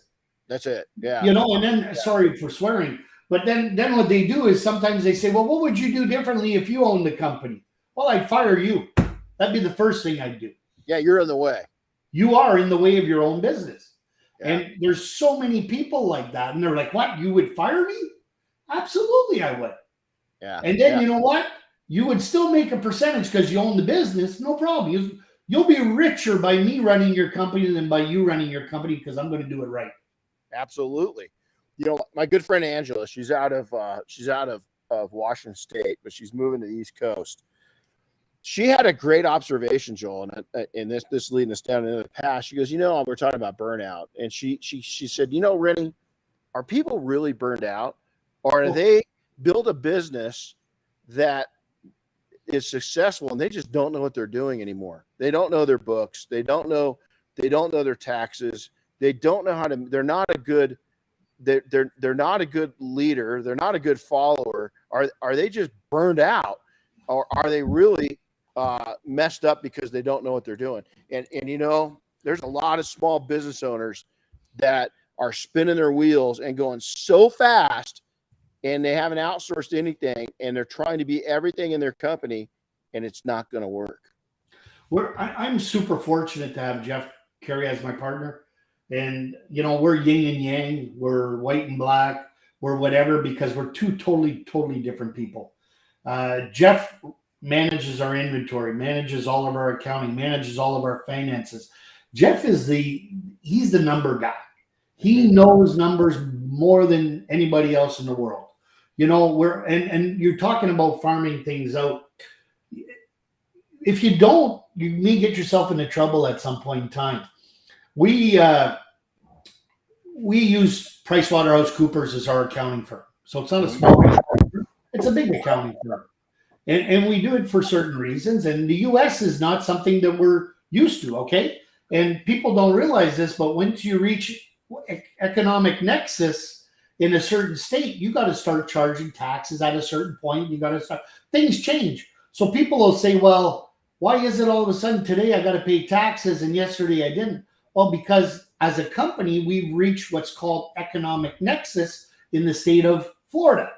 That's it. Yeah. And then, sorry for swearing, but then what they do is sometimes they say, well, what would you do differently if you owned the company? Well, I'd fire you. That'd be the first thing I'd do. Yeah, you're in the way. You are in the way of your own business. And there's so many people like that. And they're like, what? You would fire me? Absolutely, I would. Yeah. And then you know what? You would still make a percentage because you own the business. No problem. You'll be richer by me running your company than by you running your company because I'm going to do it right. Absolutely. You know, my good friend Angela, she's out of Washington State, but she's moving to the East Coast. She had a great observation, Joel, and this leading us down into the past. She goes, we're talking about burnout, and she said, Renny, are people really burned out, or are they build a business that is successful and they just don't know what they're doing anymore? They don't know their books. They don't know their taxes. They don't know how to. They're not a good. They're not a good leader. They're not a good follower. Are they just burned out, or are they really messed up because they don't know what they're doing? And there's a lot of small business owners that are spinning their wheels and going so fast, and they haven't outsourced anything, and they're trying to be everything in their company, and it's not going to work. I'm super fortunate to have Jeff Carey as my partner. And, we're yin and yang, we're white and black, we're whatever, because we're two totally, totally different people. Jeff manages our inventory, manages all of our accounting, manages all of our finances. Jeff he's the number guy. He knows numbers more than anybody else in the world. And you're talking about farming things out. If you don't, you may get yourself into trouble at some point in time. We use PricewaterhouseCoopers as our accounting firm. So it's not a small accounting firm. It's a big accounting firm. And we do it for certain reasons. And the U.S. is not something that we're used to, okay? And people don't realize this, but once you reach economic nexus in a certain state, you got to start charging taxes at a certain point. You got to start. Things change. So people will say, well, why is it all of a sudden today I got to pay taxes and yesterday I didn't? Well, because as a company, we've reached what's called economic nexus in the state of Florida.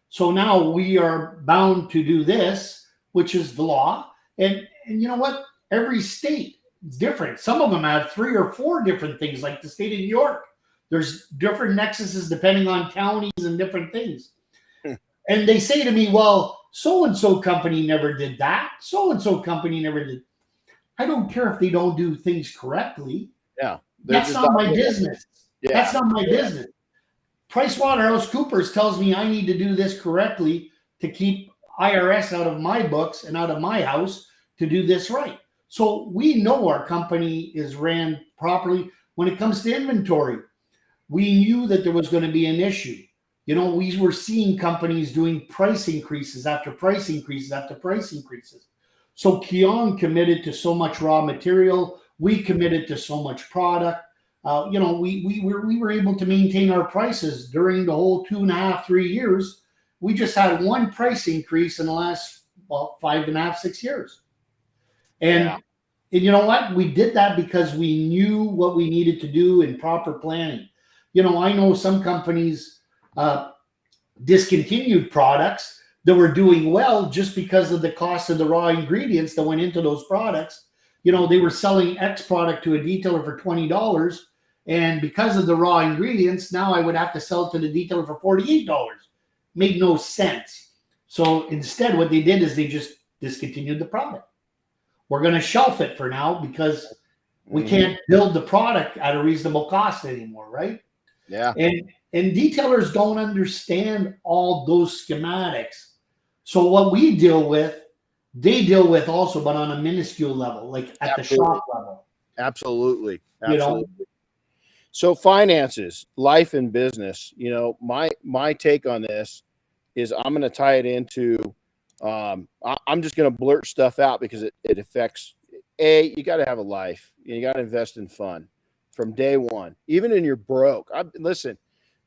So now we are bound to do this, which is the law. And you know what? Every state is different. Some of them have 3 or 4 different things, like the state of New York. There's different nexuses depending on counties and different things. And they say to me, well, so-and-so company never did that. So-and-so company never did. I don't care if they don't do things correctly. Yeah. That's not my business. Yeah. That's not my business. PricewaterhouseCoopers tells me I need to do this correctly to keep IRS out of my books and out of my house to do this right. So we know our company is ran properly. When it comes to inventory, we knew that there was going to be an issue. We were seeing companies doing price increases after price increases after price increases. So Keon committed to so much raw material. We committed to so much product. We were able to maintain our prices during the whole 2.5, 3 years. We just had one price increase in the last 5.5, 6 years. And you know what? We did that because we knew what we needed to do in proper planning. I know some companies discontinued products that were doing well just because of the cost of the raw ingredients that went into those products. They were selling X product to a detailer for $20. And because of the raw ingredients, now I would have to sell it to the detailer for $48. Made no sense. So instead, what they did is they just discontinued the product. We're going to shelf it for now because we can't build the product at a reasonable cost anymore, right? Yeah. And detailers don't understand all those schematics. So what we deal with, they deal with also, but on a minuscule level, like at the shop level. Absolutely. So finances, life and business, my take on this is I'm going to tie it into, I'm just going to blurt stuff out because it affects, you got to have a life. You got to invest in fun from day one, even when you're broke. Listen,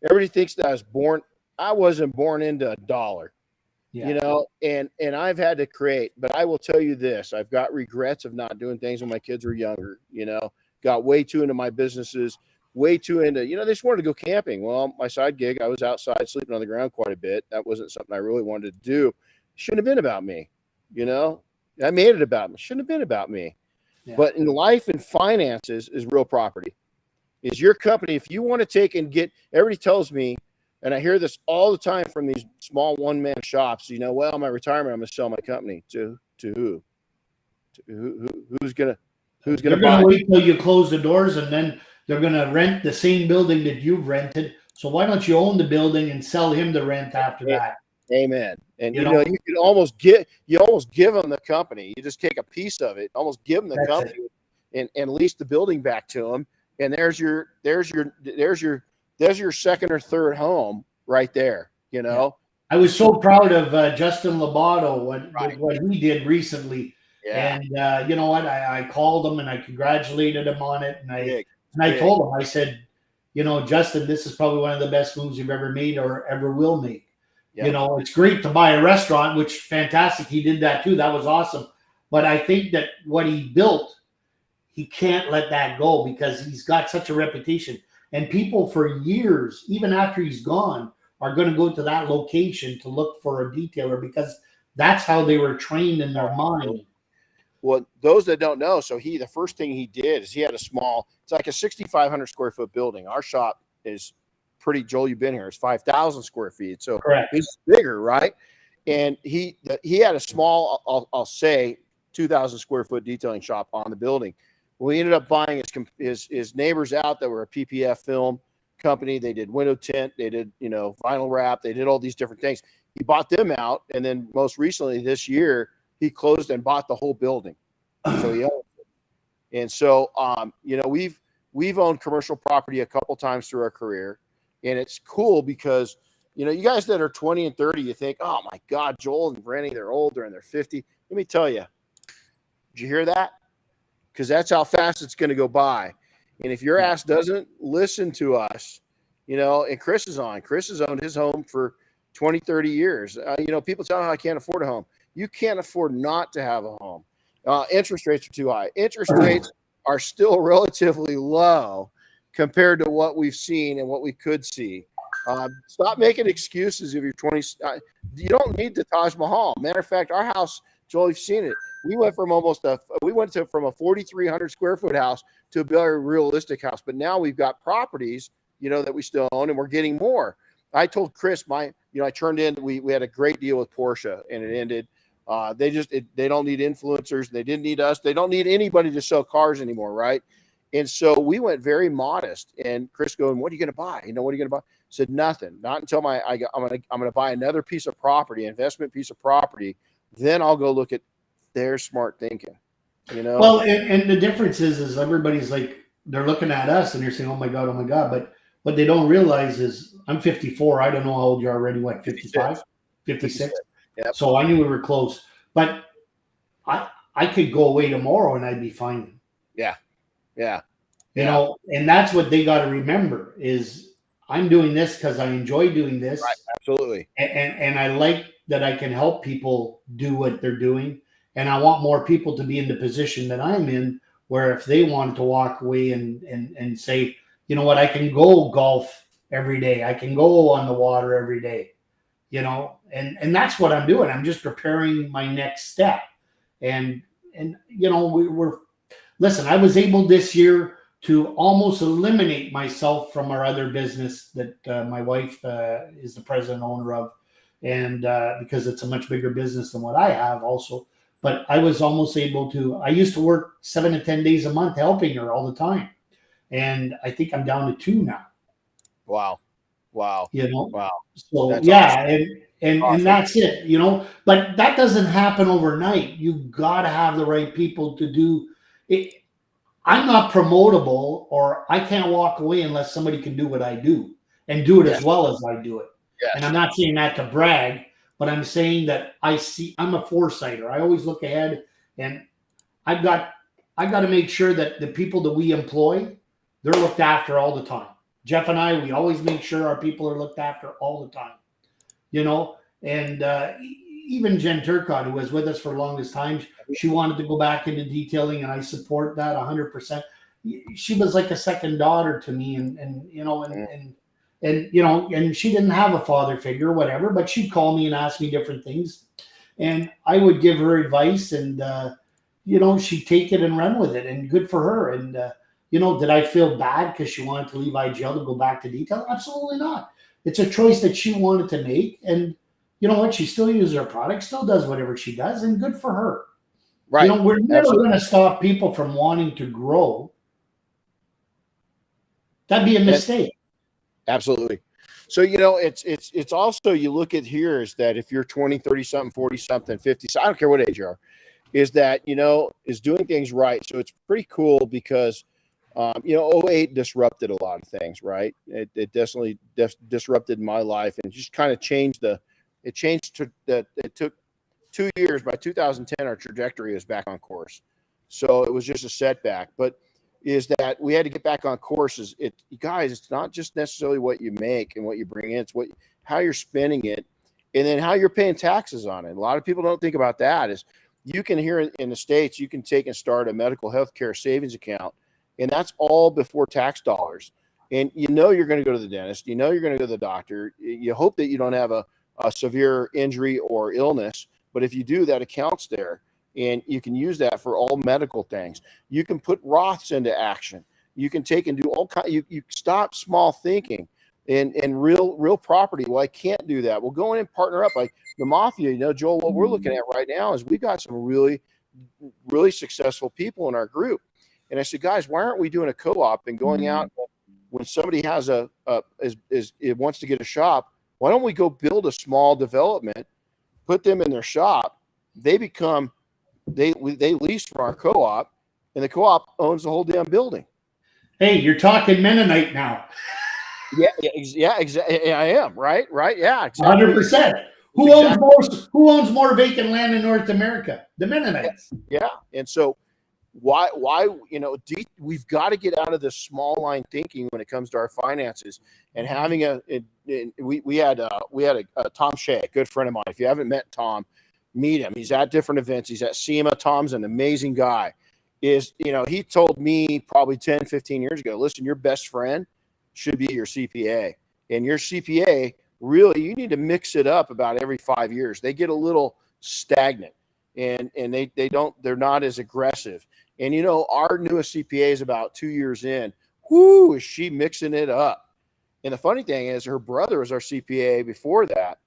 everybody thinks that I wasn't born into $1. Yeah. And I've had to create, but I will tell you this, I've got regrets of not doing things when my kids were younger, got way too into my businesses, way too into, they just wanted to go camping. Well, my side gig, I was outside sleeping on the ground quite a bit. That wasn't something I really wanted to do. Shouldn't have been about me. I made it about me. Shouldn't have been about me. Yeah. But in life and finances is real property. is your company. If you want to take and get, everybody tells me, and I hear this all the time from these small one-man shops, well, my retirement, I'm going to sell my company to who? Who's going to They're buy? going to wait till you close the doors, and then they're going to rent the same building that you've rented. So why don't you own the building and sell him the rent after that? Amen. And You know, you can almost give them the company. You just take a piece of it, almost give them the company, and lease the building back to them. And there's your second or third home right there. Yeah. I was so proud of Justin Labato what he did recently. Yeah. And you know what? I called him and I congratulated him on it. And I told him, I said, Justin, this is probably one of the best moves you've ever made or ever will make. Yeah. It's great to buy a restaurant, which fantastic. He did that too. That was awesome. But I think that what he built, he can't let that go because he's got such a reputation. And people for years, even after he's gone, are going to go to that location to look for a detailer because that's how they were trained in their mind. Well, those that don't know, so the first thing he did is he had it's like a 6,500 square foot building. Our shop is pretty, Joel, you've been here, it's 5,000 square feet. So correct. It's bigger, right? And he had a small, I'll say 2,000 square foot detailing shop on the building. We ended up buying his neighbors out that were a PPF film company. They did window tint, they did, vinyl wrap, they did all these different things. He bought them out. And then most recently this year, he closed and bought the whole building. So he owned it. And so, we've owned commercial property a couple times through our career. And it's cool because, you guys that are 20 and 30, you think, oh my God, Joel and Renny, they're older and they're 50. Let me tell you, did you hear that? Because that's how fast it's going to go by. And if your ass doesn't listen to us, and Chris has owned his home for 20, 30 years. People tell me I can't afford a home. You can't afford not to have a home. Interest rates are too high. Interest rates are still relatively low compared to what we've seen and what we could see. Stop making excuses if you're 20. You don't need the Taj Mahal. Matter of fact, our house, Joel, you've seen it. We went from from a 4,300 square foot house to a very realistic house. But now we've got properties, that we still own, and we're getting more. I told Chris, I turned in. We had a great deal with Porsche, and it ended. They don't need influencers. They didn't need us. They don't need anybody to sell cars anymore, right? And so we went very modest. And Chris going, "What are you going to buy? What are you going to buy?" I said, "Nothing. Not until I'm going to buy another piece of property, investment piece of property. Then I'll go look at their smart thinking." Well, and the difference is everybody's like they're looking at us and they're saying, "Oh my God." But what they don't realize is I'm 54. I don't know how old you are already. What, 55, 56? Yep. So I knew we were close, but I could go away tomorrow and I'd be fine. Yeah. And that's what they got to remember is I'm doing this because I enjoy doing this. Right. Absolutely. And I like that I can help people do what they're doing. And I want more people to be in the position that I'm in, where if they wanted to walk away and say, you know what, I can go golf every day. I can go on the water every day, and that's what I'm doing. I'm just preparing my next step. And listen, I was able this year to almost eliminate myself from our other business that my wife is the president owner of. And because it's a much bigger business than what I have also. But I was almost able to, I used to work 7 to 10 days a month helping her all the time. And I think I'm down to 2 now. Wow. Wow. So that's yeah. awesome. And that's it, but that doesn't happen overnight. You got to have the right people to do it. I'm not promotable, or I can't walk away unless somebody can do what I do and do it as well as I do it. Yes. And I'm not saying that to brag, but I'm saying that I'm a foresighter. I always look ahead, and I've got to make sure that the people that we employ, they're looked after all the time. Jeff and I, we always make sure our people are looked after all the time, and even Jen Turcott, who was with us for the longest time, she wanted to go back into detailing, and I support that 100%. She was like a second daughter to me, and she didn't have a father figure or whatever, but she'd call me and ask me different things, and I would give her advice, and she'd take it and run with it, and good for her. And Did I feel bad because she wanted to leave IGL to go back to detail? Absolutely not. It's a choice that she wanted to make. And you know what? She still uses her product, still does whatever she does, and good for her. Right. We're never going to stop people from wanting to grow. That'd be a mistake. Absolutely. So, it's also, you look at here is that if you're 20, 30 something, 40 something, 50, so I don't care what age you are, is that, is doing things right. So it's pretty cool because, 08 disrupted a lot of things, right? It definitely disrupted my life and just kind of changed it took 2 years. By 2010, our trajectory was back on course. So it was just a setback, but is that we had to get back on course. It's not just necessarily what you make and what you bring in, it's how you're spending it and then how you're paying taxes on it. A lot of people don't think about that. Is you can here in the States, you can take and start a medical health care savings account, and that's all before tax dollars. And you're going to go to the dentist, you're going to go to the doctor. You hope that you don't have a severe injury or illness, but if you do, that accounts there. And you can use that for all medical things. You can put Roths into action. You can take and do all kinds. You stop small thinking and real property. Well, I can't do that. We'll go in and partner up like the mafia. Joel, what we're looking at right now is we've got some really, really successful people in our group. And I said, guys, why aren't we doing a co-op and going out when somebody has wants to get a shop? Why don't we go build a small development, put them in their shop? They lease from our co-op, and the co-op owns the whole damn building. Hey, you're talking Mennonite now. Yeah, exactly. I am right. Yeah, exactly. 100%. Who owns more vacant land in North America? The Mennonites. Yeah, and so why we've got to get out of this small line thinking when it comes to our finances and having we had a Tom Shea, a good friend of mine. If you haven't met Tom, meet him. He's at different events. He's at SEMA. Tom's an amazing guy. He told me probably 10, 15 years ago, listen, your best friend should be your CPA. And your CPA, really, you need to mix it up about every 5 years. They get a little stagnant and they're not as aggressive. And, our newest CPA is about 2 years in. Whoo, is she mixing it up? And the funny thing is her brother was our CPA before that.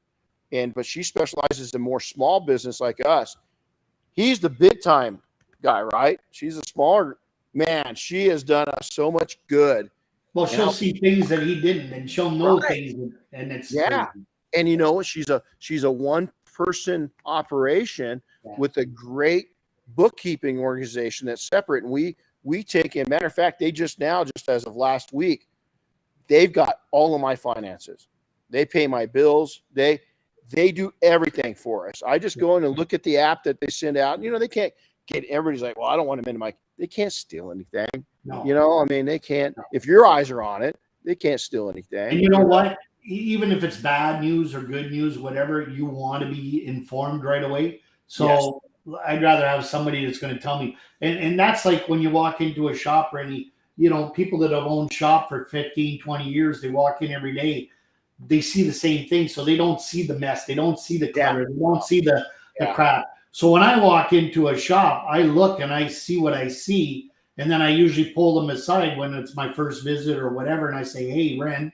But she specializes in more small business like us. He's the big time guy, right? She's a smaller man. She has done us so much good. Well, she'll see things that he didn't, and she'll know things, and it's crazy. And she's a one-person operation with a great bookkeeping organization that's separate. And we take in. Matter of fact, they just as of last week, they've got all of my finances. They pay my bills. They do everything for us. I just go in and look at the app that they send out. They can't get, everybody's like, well, I don't want them in my, they can't steal anything. No. They can't, if your eyes are on it, they can't steal anything. And you know what? Even if it's bad news or good news, whatever, you want to be informed right away. So I'd rather have somebody that's going to tell me. And that's like when you walk into a shop, Renny, people that have owned shop for 15, 20 years, they walk in every day. They see the same thing, so they don't see the mess. They don't see the clutter. They don't see the crap. So when I walk into a shop, I look and I see what I see, and then I usually pull them aside when it's my first visit or whatever, and I say, hey, Ren,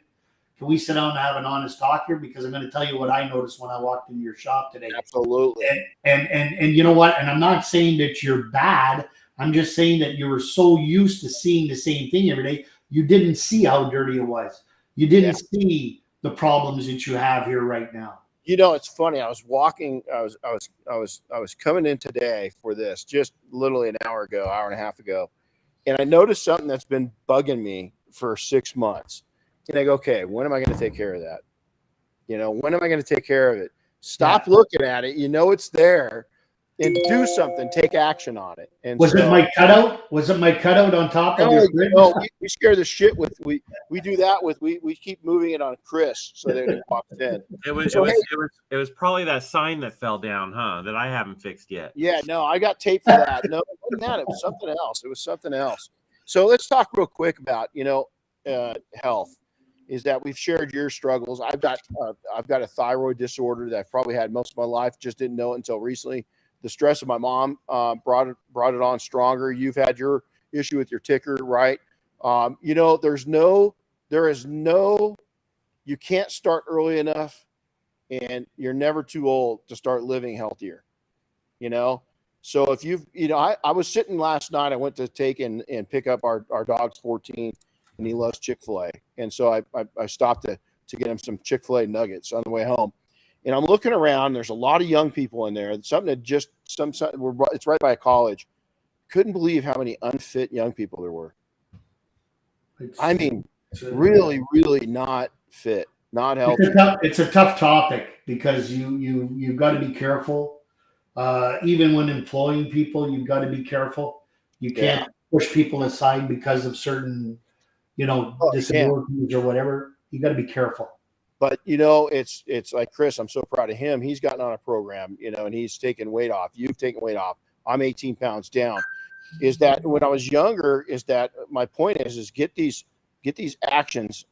can we sit down and have an honest talk here? Because I'm going to tell you what I noticed when I walked into your shop today. Absolutely. And you know what? And I'm not saying that you're bad. I'm just saying that you were so used to seeing the same thing every day, you didn't see how dirty it was. You didn't see the problems that you have here right now. It's funny. I was walking. I was coming in today for this, just literally an hour and a half ago, and I noticed something that's been bugging me for 6 months. And I go, okay, when am I going to take care of that? When am I going to take care of it? Stop looking at it. It's there. And do something, take action on it. And was it my cutout? Was it my cutout on top of your fridge? No, we scare the shit with we do that with we keep moving it on Chris so that it walks in. It was probably that sign that fell down, huh? That I haven't fixed yet. Yeah, no, I got tape for that. No, it wasn't that. It was something else. So let's talk real quick about health. Is that we've shared your struggles. I've got a thyroid disorder that I've probably had most of my life, just didn't know it until recently. The stress of my mom brought it on stronger. You've had your issue with your ticker, right? You can't start early enough, and you're never too old to start living healthier. So if I was sitting last night, I went to take and pick up our dog's 14, and he loves Chick-fil-A. And so I stopped to get him some Chick-fil-A nuggets on the way home. And I'm looking around, there's a lot of young people in there. It's right by a college. Couldn't believe how many unfit young people there were. Really, really not fit, not healthy. It's a tough topic because you've got to be careful. Even when employing people, you've got to be careful. You can't push people aside because of certain, disabilities or whatever. You got to be careful. But it's like Chris. I'm so proud of him. He's gotten on a program, and he's taken weight off. You've taken weight off. I'm 18 pounds down. Is that when I was younger? Is that my point? Is get these actions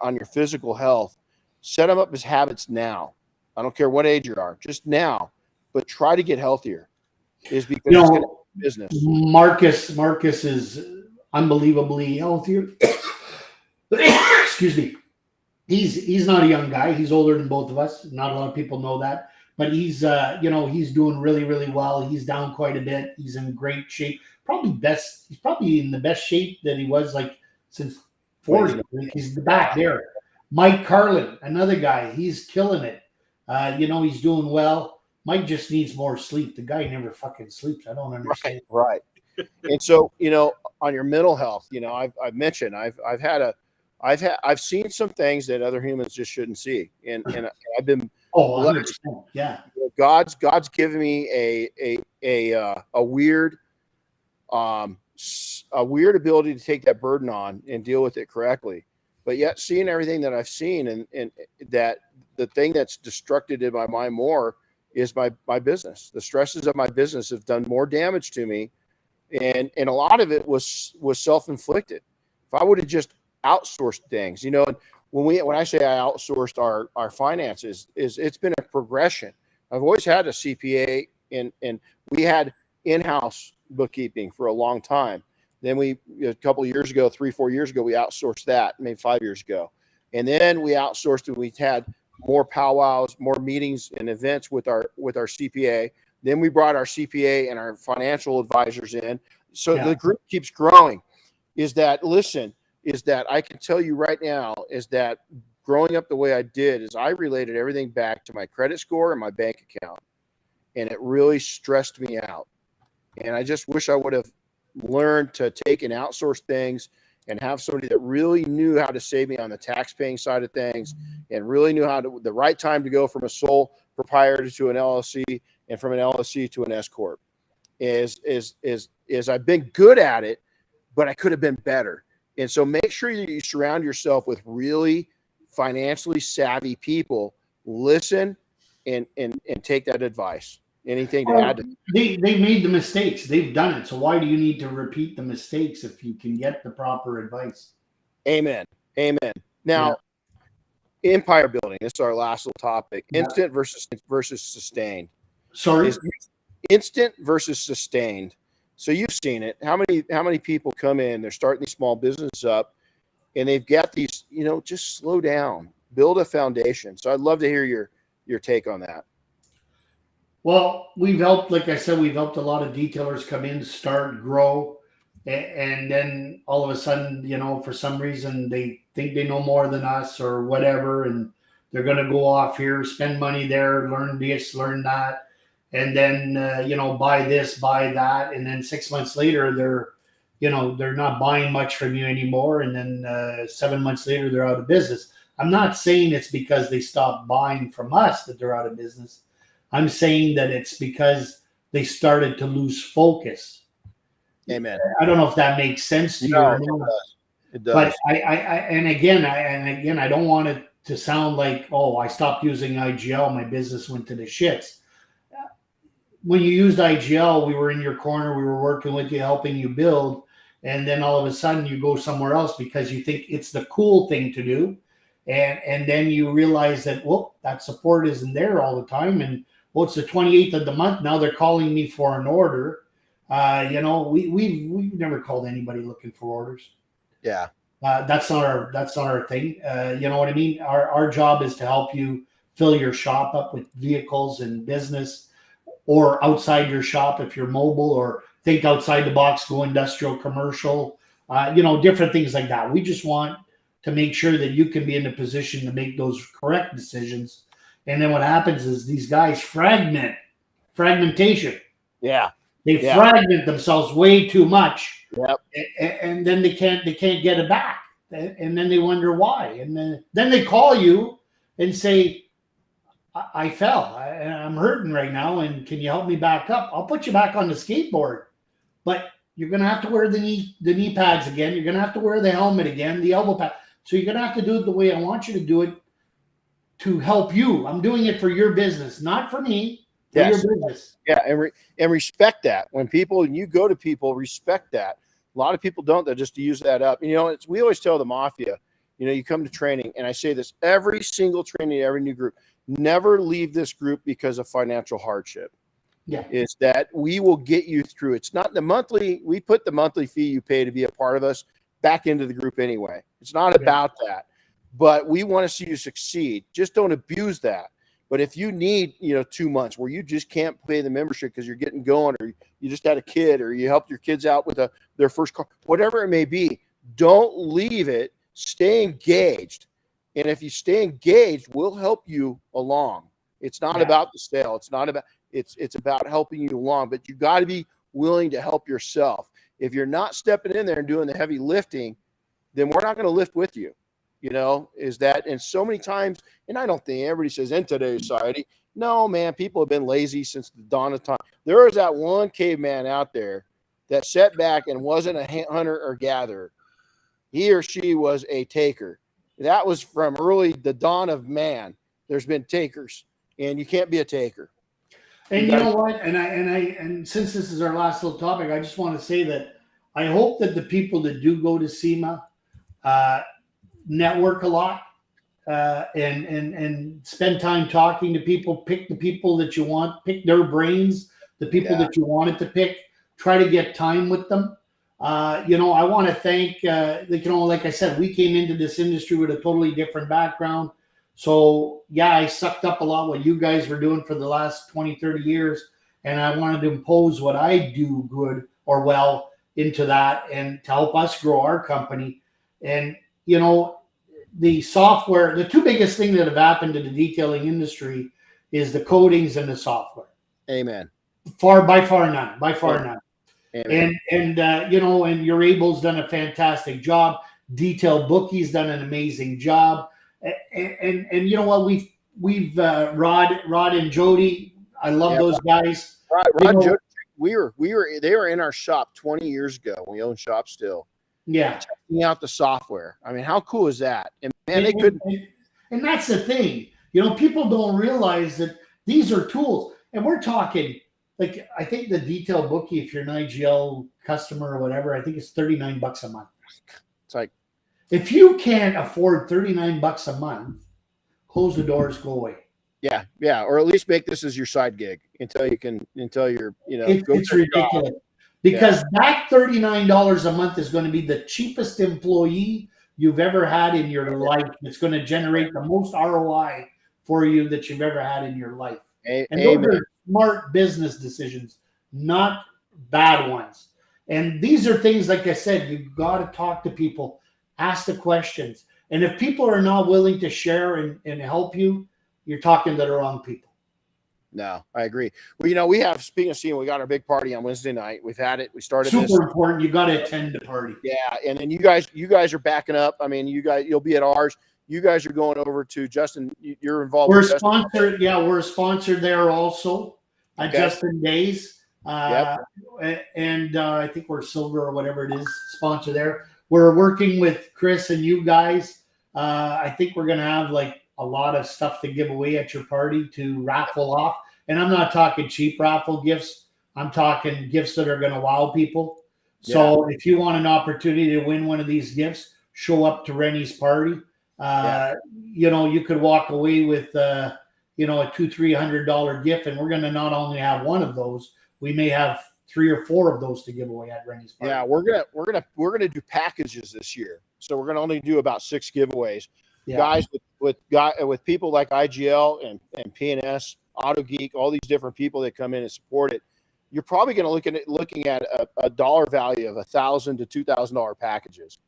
on your physical health. Set them up as habits now. I don't care what age you are, just now. But try to get healthier. Is because it's going to be business. Marcus is unbelievably healthier. Excuse me. He's not a young guy. He's older than both of us. Not a lot of people know that. But he's he's doing really, really well. He's down quite a bit. He's in great shape. He's probably in the best shape that he was since 40. He's back there. Mike Carlin, another guy. He's killing it. He's doing well. Mike just needs more sleep. The guy never fucking sleeps. I don't understand. Right. And so, on your mental health, I've mentioned I've seen some things that other humans just shouldn't see. And I've been blessed. Yeah. God's given me a weird ability to take that burden on and deal with it correctly. But yet seeing everything that I've seen and that the thing that's destructed in my mind more is my business. The stresses of my business have done more damage to me. And a lot of it was self-inflicted. If I would have just outsourced things, and when I say I outsourced our finances, it's been a progression. I've always had a CPA and we had in-house bookkeeping for a long time. Then a couple of years ago, 3-4 years ago, we outsourced that, maybe 5 years ago. And then we outsourced it. We had more powwows, more meetings and events with our CPA. Then we brought our CPA and our financial advisors in. So the group keeps growing. Is that I can tell you right now is that growing up the way I did is I related everything back to my credit score and my bank account. And it really stressed me out. And I just wish I would have learned to take and outsource things and have somebody that really knew how to save me on the tax paying side of things and really knew the right time to go from a sole proprietor to an LLC and from an LLC to an S corp. Is I've been good at it, but I could have been better. And so make sure you surround yourself with really financially savvy people. Listen and take that advice. Anything to add to that? They made the mistakes. They've done it. So why do you need to repeat the mistakes if you can get the proper advice? Amen. Now, empire building. This is our last little topic. Instant versus sustained. Sorry? Instant versus sustained. So you've seen it. How many people come in, they're starting these small businesses up, and they've got these, just slow down, build a foundation. So I'd love to hear your take on that. Well, like I said, we've helped a lot of detailers come in, start, grow, and then all of a sudden, for some reason they think they know more than us or whatever, and they're going to go off here, spend money there, learn this, learn that, and then, buy this, buy that, and then 6 months later, they're not buying much from you anymore, and then 7 months later, they're out of business. I'm not saying it's because they stopped buying from us that they're out of business. I'm saying that it's because they started to lose focus. Amen. I don't know if that makes sense to you or not. It does. But I don't want it to sound like, I stopped using IGL, my business went to the shits. When you used IGL, we were in your corner, we were working with you, helping you build, and then all of a sudden you go somewhere else because you think it's the cool thing to do. And then you realize that, that support isn't there all the time. And it's the 28th of the month. Now they're calling me for an order. We've never called anybody looking for orders. Yeah. That's not our thing. You know what I mean? Our job is to help you fill your shop up with vehicles and business, or outside your shop if you're mobile, or think outside the box, go industrial, commercial, different things like that. We just want to make sure that you can be in a position to make those correct decisions. And then what happens is these guys fragmentation. Yeah. They fragment themselves way too much. Yep. And then they can't get it back. And then they wonder why. And then they call you and say, I fell. I'm hurting right now, and can you help me back up? I'll put you back on the skateboard, but you're going to have to wear the knee pads again. You're going to have to wear the helmet again, the elbow pad. So you're going to have to do it the way I want you to do it to help you. I'm doing it for your business, not for me. For your business. Yeah, and respect that. When you go to people, respect that. A lot of people don't. They just use that up. We always tell the mafia, you come to training, and I say this every single training, every new group, never leave this group because of financial hardship. Yeah. Is that we will get you through. It's not we put the monthly fee you pay to be a part of us back into the group anyway. It's not about that, but we want to see you succeed. Just don't abuse that. But if you need, 2 months where you just can't pay the membership because you're getting going, or you just had a kid, or you helped your kids out with their first car, whatever it may be, don't leave it. Stay engaged. And if you stay engaged, we'll help you along. It's not about the sale. It's not about, it's about helping you along, but you got to be willing to help yourself. If you're not stepping in there and doing the heavy lifting, then we're not going to lift with you. And so many times, and I don't think everybody says in today's society, no, man, people have been lazy since the dawn of time. There was that one caveman out there that sat back and wasn't a hunter or gatherer. He or she was a taker. That was from the dawn of man. There's been takers, and you can't be a taker. And you know what? And since this is our last little topic, I just want to say that I hope that the people that do go to SEMA, network a lot, and spend time talking to people. Pick the people that you want, pick their brains, the people that you wanted to pick. Try to get time with them. I want to thank, like I said, we came into this industry with a totally different background. So I sucked up a lot what you guys were doing for the last 20, 30 years. And I wanted to impose what I do good or well into that, and to help us grow our company. And, the software, the two biggest things that have happened to the detailing industry is the coatings and the software. Amen. By far none. Amen. And and your Abel's done a fantastic job. Detail Bookie's done an amazing job. And you know what? We've Rod and Jody. I love those guys. Rod, Jody, they were in our shop 20 years ago. We own shop still. Yeah. Checking out the software. I mean, how cool is that? And man, they couldn't. And that's the thing. People don't realize that these are tools. And we're talking, like, I think the Detail Bookie, if you're an IGL customer or whatever, I think it's $39 a month. It's like, if you can't afford $39 a month, close the doors, go away. Yeah. Or at least make this as your side gig until you're, it's ridiculous. Because that $39 a month is going to be the cheapest employee you've ever had in your life. It's going to generate the most ROI for you that you've ever had in your life. And those are smart business decisions, not bad ones. And these are things, like I said, you've got to talk to people, ask the questions. And if people are not willing to share and help you, you're talking to the wrong people. No, I agree. Well, we have, speaking of SEMA, we got our big party on Wednesday night. We've had it. We started super important. You got to attend the party. Yeah. And then you guys are backing up. I mean, you'll be at ours. You guys are going over to Justin. You're involved. We're sponsored. Yeah. We're sponsored there also at Justin Days. And I think we're silver or whatever it is, sponsor there. We're working with Chris and you guys. I think we're going to have like a lot of stuff to give away at your party to raffle off. And I'm not talking cheap raffle gifts. I'm talking gifts that are going to wow people. So if you want an opportunity to win one of these gifts, show up to Renny's party. You could walk away with, a $200-300 gift. And we're going to not only have one of those, we may have 3 or 4 of those to give away at Renny's party. Yeah, we're gonna do packages this year, so we're gonna only do about 6 giveaways. Yeah. Guys with people like IGL and PNS, Auto Geek, all these different people that come in and support it. You're probably going to looking at a dollar value of $1,000 to $2,000 packages.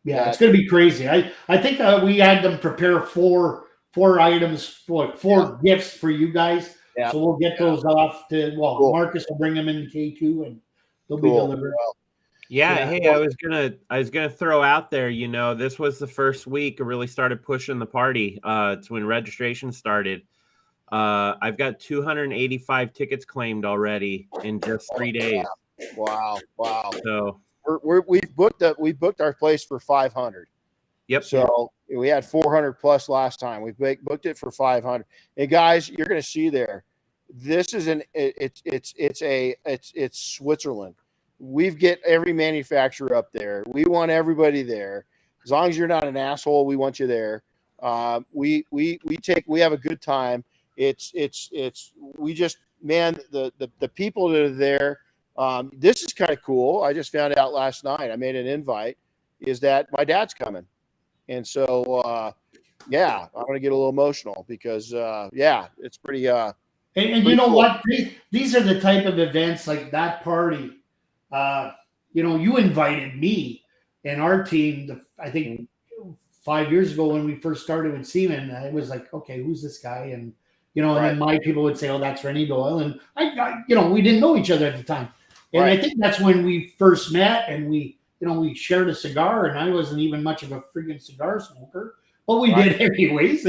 Yeah, it's going to be crazy. I think we had them prepare four items for 4 gifts for you guys. Yeah. So we'll get those off to Cool. Marcus will bring them into K2 and they'll be delivered. Yeah, hey, I was gonna throw out there, this was the first week I really started pushing the party. It's when registration started. I've got 285 tickets claimed already in just 3 days. Wow. So we've booked our place for 500. Yep. So we had 400 plus last time. We booked it for 500. And guys, you're going to see there. This is it's Switzerland. We've get every manufacturer up there. We want everybody there. As long as you're not an asshole, we want you there. We have a good time. We just, man, the people that are there. This is kind of cool. I just found out last night. I made an invite. Is that my dad's coming, and so I'm gonna get a little emotional because it's pretty. And you know cool. What? These are the type of events like that party. You invited me and our team. I think 5 years ago when we first started with Seaman, I was like, okay, who's this guy? And and then my people would say, oh, that's Renny Doyle. And I we didn't know each other at the time. And I think that's when we first met and we shared a cigar and I wasn't even much of a friggin' cigar smoker, but we did anyways.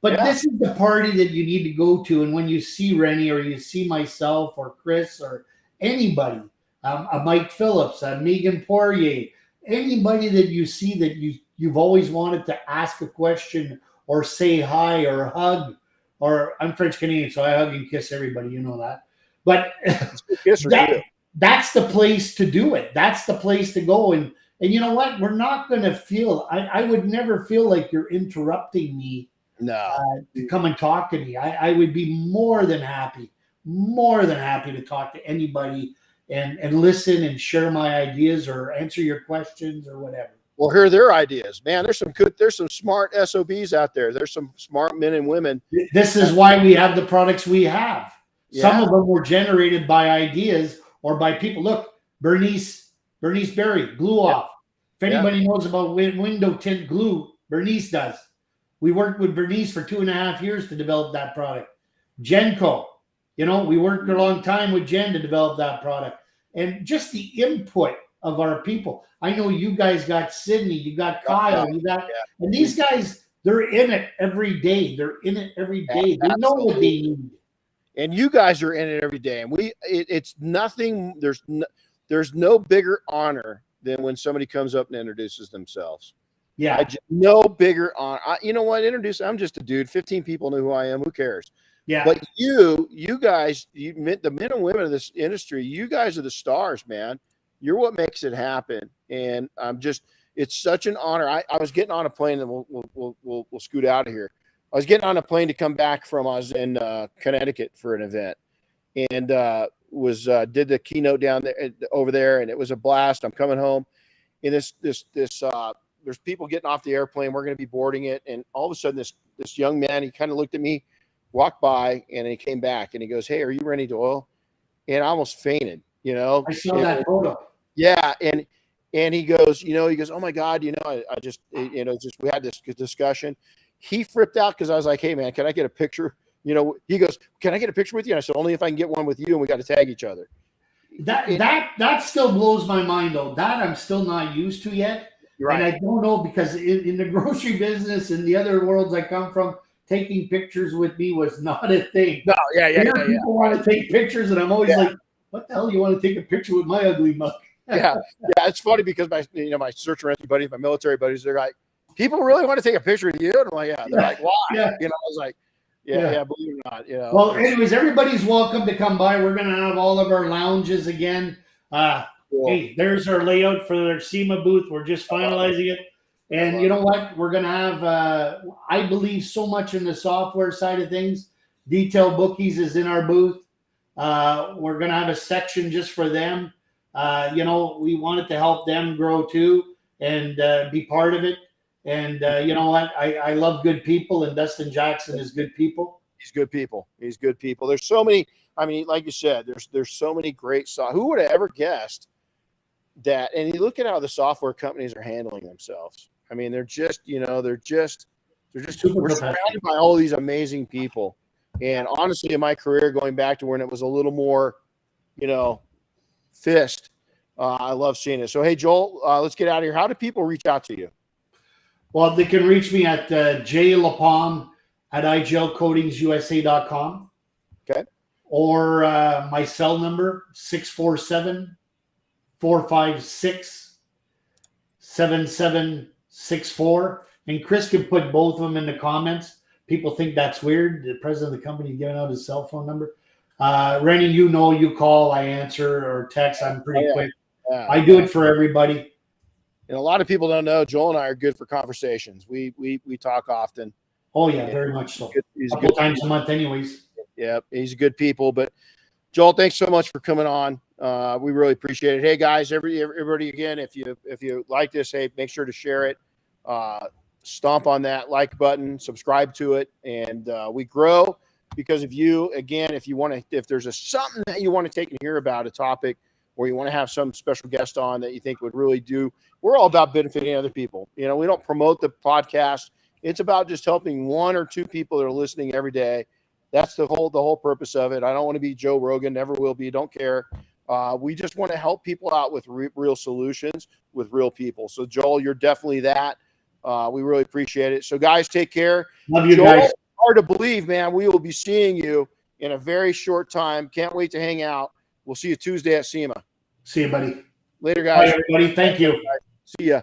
But this is the party that you need to go to. And when you see Renny or you see myself or Chris or anybody, a Mike Phillips, a Megan Poirier, anybody that you see that you've always wanted to ask a question or say hi or hug, or I'm French Canadian, so I hug and kiss everybody, you know that. But that's the place to do it. That's the place to go. And you know what? We're not going to feel, I would never feel like you're interrupting me to come and talk to me. I would be more than happy to talk to anybody and listen and share my ideas or answer your questions or whatever. Well, hear their ideas, man. There's some smart SOBs out there. There's some smart men and women. This is why we have the products we have. Some of them were generated by ideas or by people. Look, Bernice Berry, glue off. If anybody knows about window tint glue, Bernice does. We worked with Bernice for 2.5 years to develop that product. Genco, we worked a long time with Jen to develop that product. And just the input of our people. I know you guys got Sydney, you got Kyle, and these guys, they're in it every day. They know what they need. And you guys are in it every day. And it's nothing. There's no bigger honor than when somebody comes up and introduces themselves. Yeah. No bigger honor. You know what? I'm just a dude. 15 people know who I am. Who cares? Yeah. But you guys, the men and women of this industry, you guys are the stars, man. You're what makes it happen. And it's such an honor. I was getting on a plane and we'll scoot out of here. I was getting on a plane to come back I was in Connecticut for an event and did the keynote over there. And it was a blast. I'm coming home and there's people getting off the airplane. We're going to be boarding it. And all of a sudden this young man, he kind of looked at me, walked by, and he came back and he goes, "Hey, are you Renny Doyle?" And I almost fainted, I saw that photo. Yeah. And he goes, "Oh my God, I just, we had this discussion." He flipped out because I was like, "Hey man, can I get a picture?" He goes, "Can I get a picture with you?" And I said, "Only if I can get one with you, and we got to tag each other." That still blows my mind though. That I'm still not used to yet. Right. And I don't know because in the grocery business and the other worlds I come from, taking pictures with me was not a thing. No, People want to take pictures, and I'm always like, "What the hell? You want to take a picture with my ugly mug?" Yeah. It's funny because my search and rescue buddies, my military buddies, they're like, "People really want to take a picture with you?" And I'm like, "Yeah." They're like, "Why?" I was like, "Yeah, believe it or not." Well, anyways, everybody's welcome to come by. We're gonna have all of our lounges again. Cool. Hey, there's our layout for their SEMA booth. We're just finalizing it. And you know what? We're going to have, I believe so much in the software side of things. Detail Bookies is in our booth. We're going to have a section just for them. We wanted to help them grow too and be part of it. And you know what? I love good people, and Dustin Jackson is good people. He's good people. He's good people. There's so many. I mean, like you said, there's so many great Who would have ever guessed that? And you look at how the software companies are handling themselves. I mean, we're surrounded by all these amazing people. And honestly, in my career, going back to when it was a little more, fist, I love seeing it. So, hey, Joel, let's get out of here. How do people reach out to you? Well, they can reach me at JLaPalme at IGLcoatingsusa.com. Okay. Or my cell number, 647-456-7764. And Chris can put both of them in the comments. People think that's weird. The president of the company giving out his cell phone number. Renny, you call, I answer, or text. I'm pretty quick. Yeah. I do it for everybody. And a lot of people don't know, Joel and I are good for conversations. We talk often. Oh, yeah, very much so. He's a couple times a month anyways. Yeah, he's good people. But, Joel, thanks so much for coming on. We really appreciate it. Hey, guys, everybody, again, if you like this, hey, make sure to share it. Stomp on that like button, subscribe to it. And we grow because of you. Again, if there's something that you want to take and hear about, a topic, or you want to have some special guest on that you think would really do, we're all about benefiting other people. We don't promote the podcast. It's about just helping one or two people that are listening every day. That's the whole purpose of it. I don't want to be Joe Rogan, never will be, don't care. We just want to help people out with real solutions with real people. So, Joel, you're definitely that. We really appreciate it. So, guys, take care. Love you, Joel, guys. Hard to believe, man. We will be seeing you in a very short time. Can't wait to hang out. We'll see you Tuesday at SEMA. See you, buddy. Later, guys. Bye, everybody. Thank you. See ya.